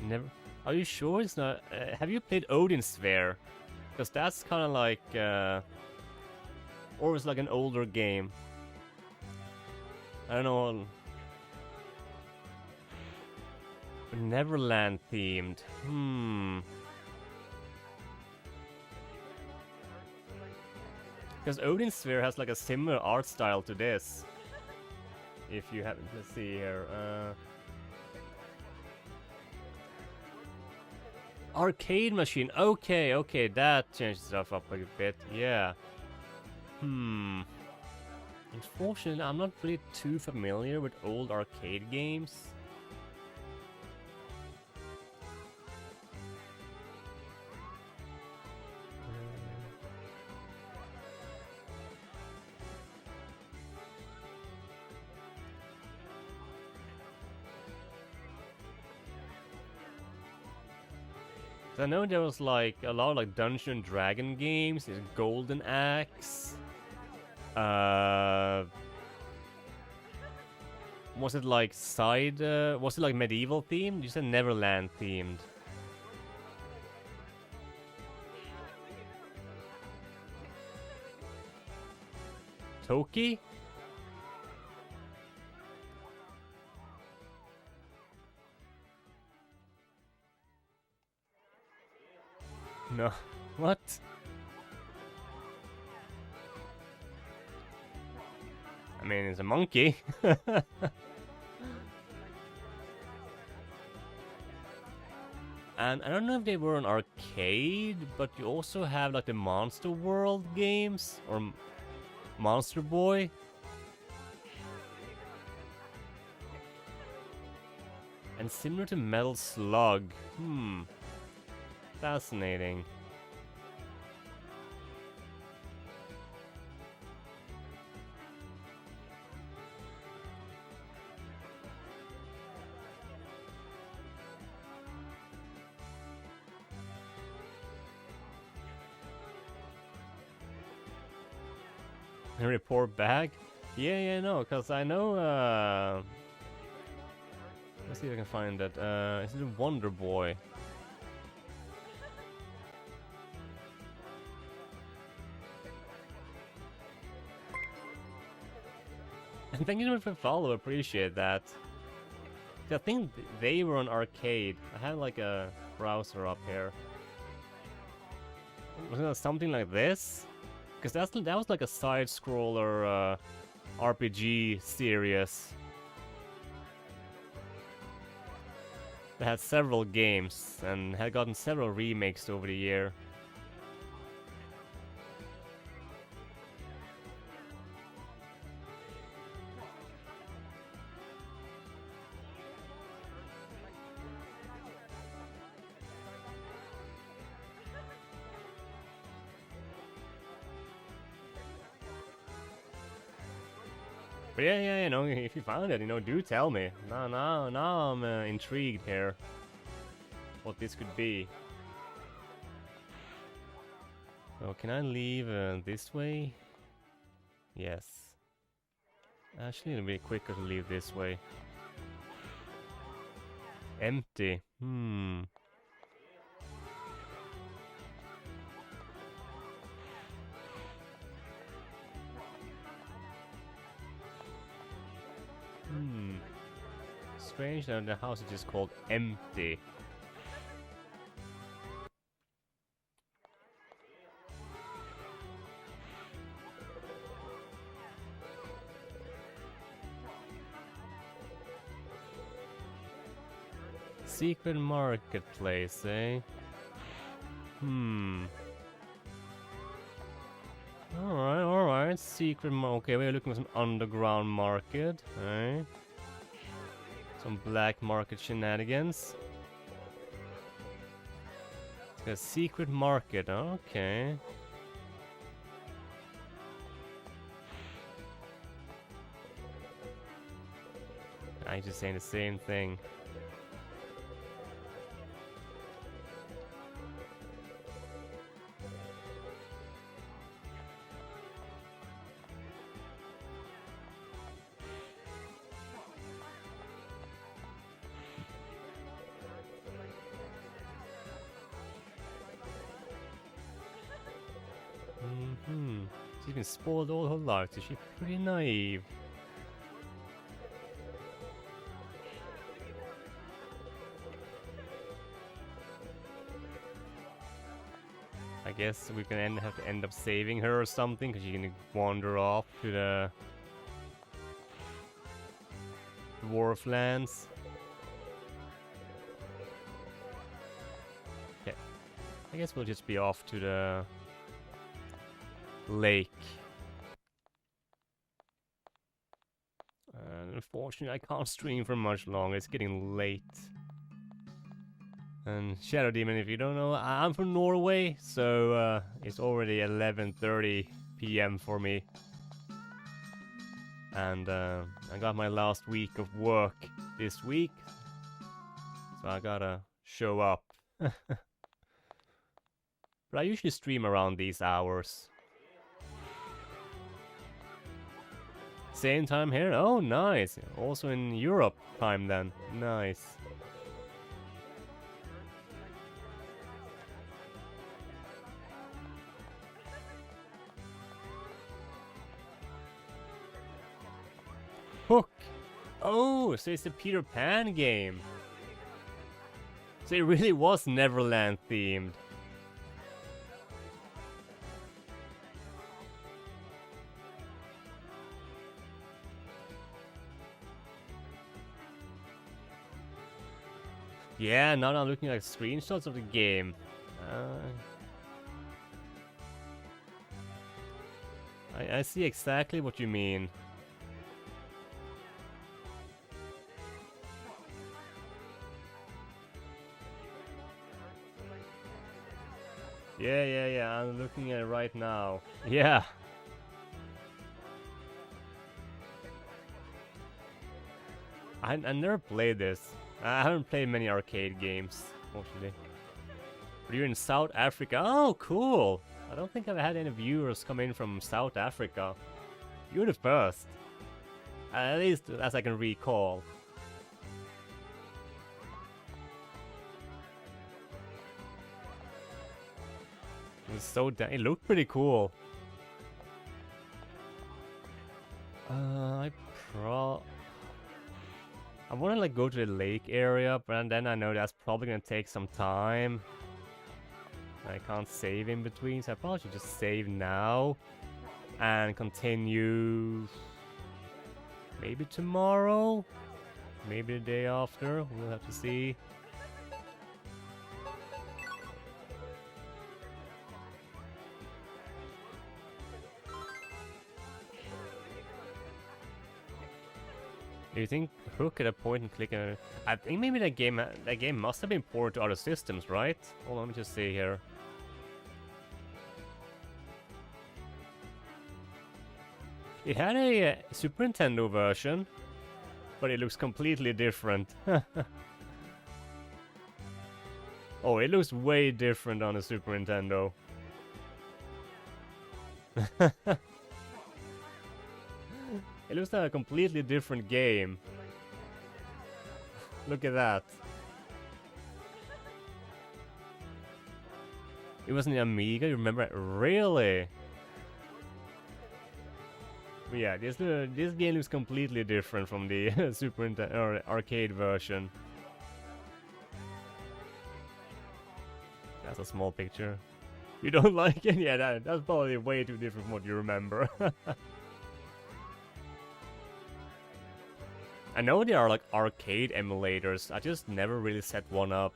Speaker 1: Never. Are you sure it's not? Have you played Odin Sphere? Because that's kind of like, or it's like an older game. I don't know. Neverland themed. Because Odin Sphere has like a similar art style to this. If you happen to see here, arcade machine. Okay, that changed stuff up a bit. Yeah. Unfortunately, I'm not really too familiar with old arcade games. I know there was like a lot of like Dungeon and Dragon games. There's Golden Axe. Was it like was it like medieval themed? You said Neverland themed. Toki? No. What? I mean, it's a monkey. And I don't know if they were an arcade, but you also have like the Monster World games or Monster Boy. And similar to Metal Slug. Fascinating. And report back? Yeah, no, cause I know, let's see if I can find that. Is it a Wonder Boy? And thank you so much for the follow, appreciate that. I think they were on arcade. I have like a browser up here. Was it something like this? Because that was like a side-scroller RPG series. They had several games and had gotten several remakes over the year. But yeah, you know, if you found it, you know, do tell me. Now I'm intrigued here. What this could be. So can I leave this way? Yes. Actually, it'll be quicker to leave this way. Empty. Strange that the house is just called empty. Secret marketplace, eh? Alright. Secret okay, we're looking for some underground market, eh? Some black market shenanigans. It's got a secret market, okay. I just saying the same thing. She's been spoiled all her life, so she's pretty naive. I guess we're gonna have to end up saving her or something, because she's gonna wander off to the Dwarflands. Okay, I guess we'll just be off to the lake. Unfortunately, I can't stream for much longer. It's getting late. And Shadow Demon, if you don't know, I'm from Norway, so it's already 11:30 p.m. for me. And I got my last week of work this week, so I gotta show up. But I usually stream around these hours. Same time here? Oh, nice. Also in Europe time then. Nice. Hook. Oh, so it's a Peter Pan game. So it really was Neverland themed. Yeah, now I'm looking at screenshots of the game. I see exactly what you mean. Yeah, I'm looking at it right now. Yeah. I never played this. I haven't played many arcade games, fortunately. But you're in South Africa. Oh, cool! I don't think I've had any viewers come in from South Africa. You're the first. At least as I can recall. It looked pretty cool. I want to like go to the lake area, but then I know that's probably gonna take some time. I can't save in between, so I probably should just save now and continue maybe tomorrow, maybe the day after. We'll have to see. Do you think Hook at a point and click? I think maybe that game must have been ported to other systems, right? Hold on, let me just see here. It had a Super Nintendo version, but it looks completely different. Oh, it looks way different on the Super Nintendo. It looks like a completely different game. Look at that. It was an Amiga, you remember it? Really? But yeah, this game looks completely different from the Super Nintendo or arcade version. That's a small picture. You don't like it? Yeah, that's probably way too different from what you remember. I know there are like arcade emulators, I just never really set one up.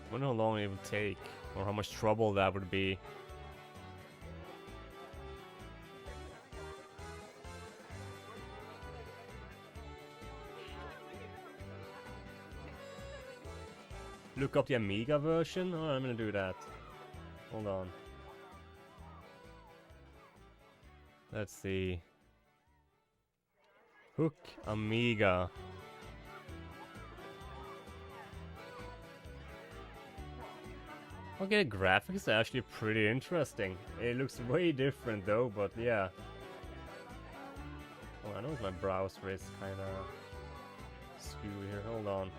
Speaker 1: I wonder how long it would take, or how much trouble that would be. Look up the Amiga version? Oh, I'm gonna do that. Hold on. Let's see. Hook Amiga. Okay, the graphics are actually pretty interesting. It looks way different though, but yeah. Oh, I know my browser is kinda skewy here. Hold on.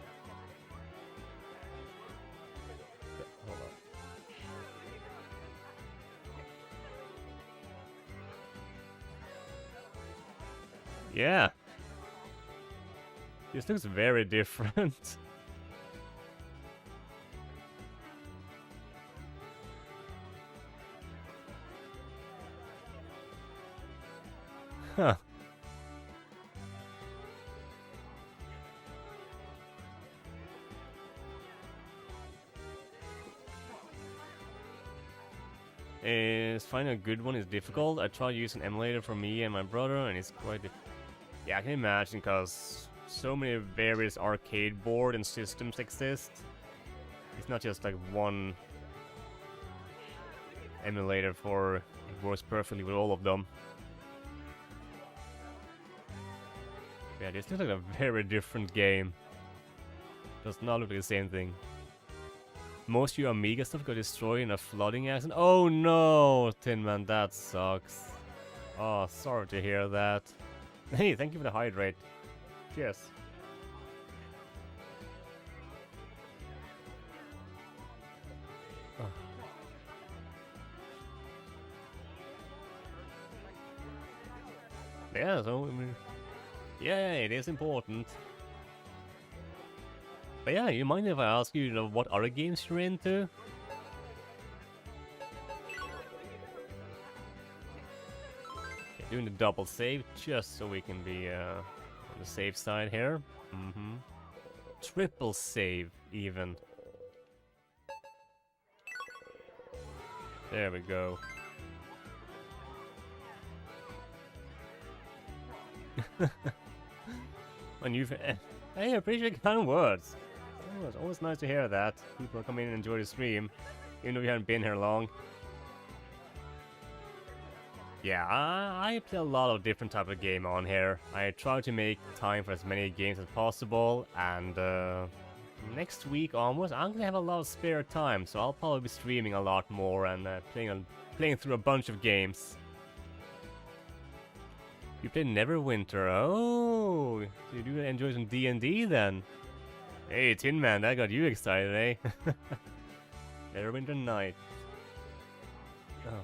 Speaker 1: Hold on. Yeah. This looks very different. Huh. Finding a good one is difficult. I tried using an emulator for me and my brother, and it's quite yeah, I can imagine, because so many various arcade board and systems exist. It's not just like one emulator for it works perfectly with all of them. Yeah, this looks like a very different game. Does not look like the same thing. Most of your Amiga stuff got destroyed in a flooding accident. Oh no, Tin Man, that sucks. Oh, sorry to hear that. Hey, thank you for the hydrate. Cheers. Oh. Yeah, so I mean, yeah, it is important. But yeah, you mind if I ask you, what other games you're into? Doing the double save just so we can be on the safe side here. Triple save even. There we go. And you've hey, I appreciate kind words. Oh, it's always nice to hear that. People come in and enjoy the stream, even though we haven't been here long. Yeah, I play a lot of different type of game on here. I try to make time for as many games as possible, and next week onwards, I'm gonna have a lot of spare time, so I'll probably be streaming a lot more and playing through a bunch of games. You play Neverwinter? Oh, you do enjoy some D&D then? Hey, Tin Man, that got you excited, eh? Neverwinter Night. Oh.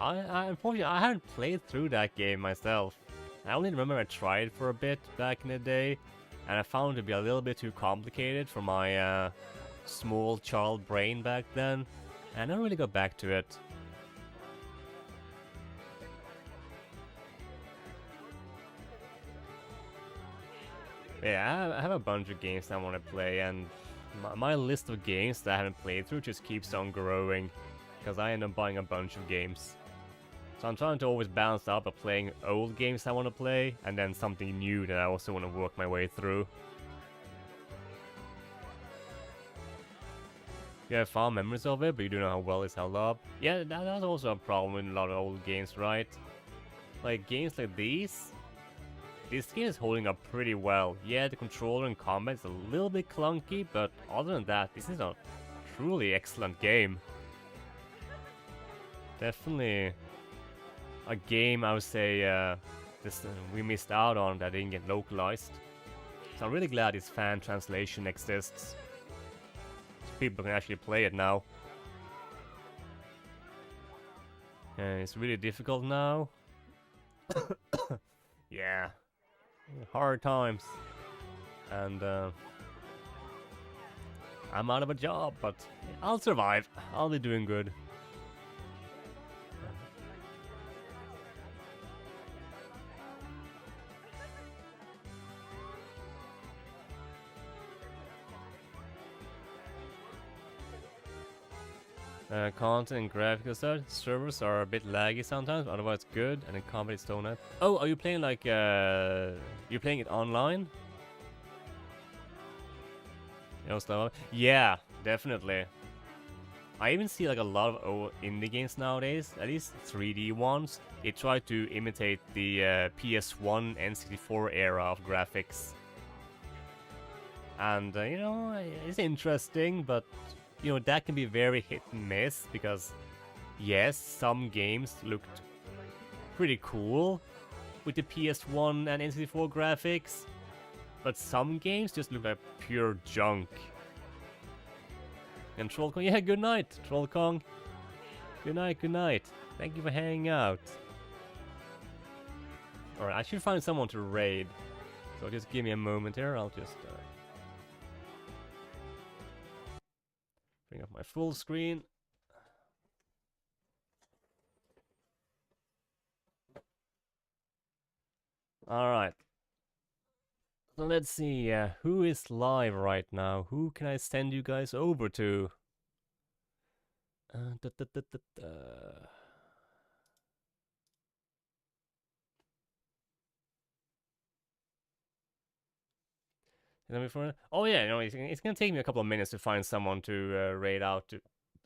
Speaker 1: Unfortunately, I haven't played through that game myself. I only remember I tried for a bit back in the day, and I found it to be a little bit too complicated for my small child brain back then, and I never really got back to it. Yeah, I have a bunch of games that I want to play, and my list of games that I haven't played through just keeps on growing, because I end up buying a bunch of games. So I'm trying to always balance up of playing old games I want to play, and then something new that I also want to work my way through. You have fond memories of it, but you don't know how well it's held up. Yeah, that's also a problem with a lot of old games, right? Like, games like these, this game is holding up pretty well. Yeah, the controller and combat is a little bit clunky, but other than that, this is a truly excellent game. Definitely a game I would say we missed out on that didn't get localized. So I'm really glad this fan translation exists. So people can actually play it now. And it's really difficult now. Yeah. Hard times. And I'm out of a job, but I'll survive. I'll be doing good. Content and graphical stuff. Servers are a bit laggy sometimes, otherwise good, and then combat is still not. Oh, are you playing like you're playing it online? You know, stuff. Yeah, definitely. I even see like a lot of old indie games nowadays, at least 3D ones. They try to imitate the PS1 and N64 era of graphics. And you know, it's interesting, but you know, that can be very hit and miss, because yes, some games looked pretty cool with the PS1 and N64 graphics, but some games just look like pure junk. And Trollkong, yeah, good night, Trollkong. Good night, good night. Thank you for hanging out. Alright, I should find someone to raid. So just give me a moment here, I'll just bring up my full screen. Alright. So let's see, who is live right now? Who can I send you guys over to? Oh yeah, no, it's gonna take me a couple of minutes to find someone to raid out to,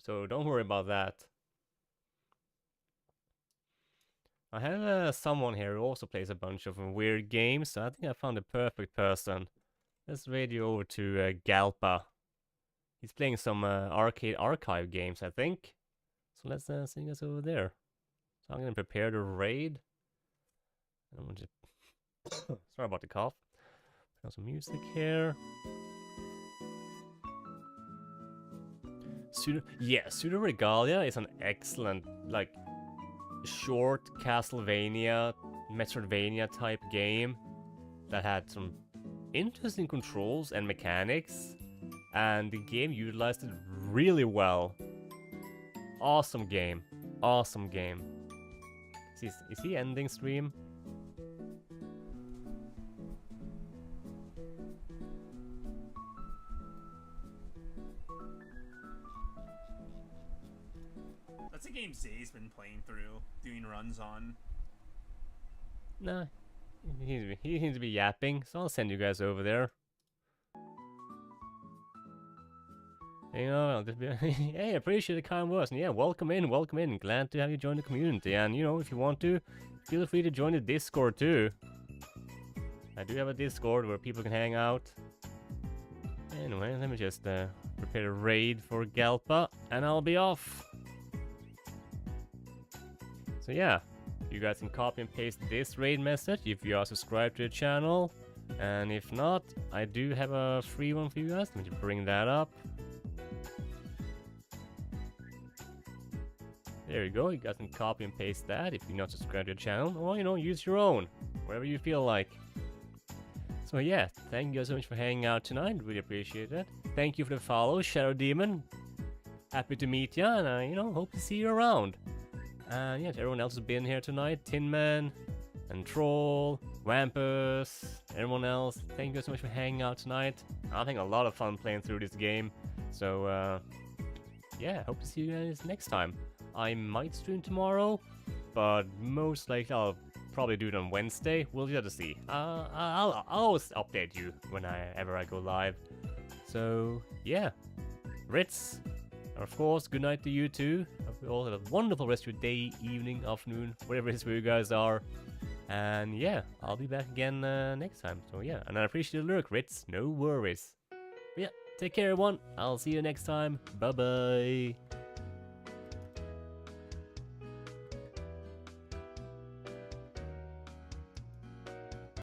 Speaker 1: so don't worry about that. I have someone here who also plays a bunch of weird games, so I think I found the perfect person. Let's raid you over to Galpa. He's playing some arcade archive games, I think. So let's send us over there. So I'm gonna prepare the raid. I'm gonna just sorry about the cough. Got some music here. Pseudo Regalia is an excellent, like, short Castlevania, Metroidvania type game that had some interesting controls and mechanics, and the game utilized it really well. Awesome game. Awesome game. Is he ending stream?
Speaker 9: That's a game Zay's been playing through, doing runs on.
Speaker 1: Nah, he seems to be yapping, so I'll send you guys over there. You know, I'll just be, hey, appreciate the kind words, and yeah, welcome in, welcome in. Glad to have you join the community, and you know, if you want to, feel free to join the Discord too. I do have a Discord where people can hang out. Anyway, let me just prepare a raid for Galpa, and I'll be off. So yeah, you guys can copy and paste this raid message if you are subscribed to the channel, and if not, I do have a free one for you guys. Let me just bring that up. There you go, you guys can copy and paste that if you're not subscribed to the channel, or you know, use your own, wherever you feel like. So yeah, thank you guys so much for hanging out tonight, really appreciate it. Thank you for the follow, Shadow Demon. Happy to meet ya, and you know, hope to see you around. And yeah, to everyone else who's been here tonight, Tin Man, and Troll, Wampus, everyone else, thank you guys so much for hanging out tonight. I'm having a lot of fun playing through this game, so yeah, hope to see you guys next time. I might stream tomorrow, but most likely I'll probably do it on Wednesday. We'll just have to see. I'll always update you whenever I go live. So yeah, Ritz, of course, good night to you too. Hope you all have a wonderful rest of your day, evening, afternoon, whatever it is where you guys are. And yeah, I'll be back again next time. So yeah, and I appreciate the lurk, Ritz. No worries. But yeah, take care everyone. I'll see you next time. Bye bye.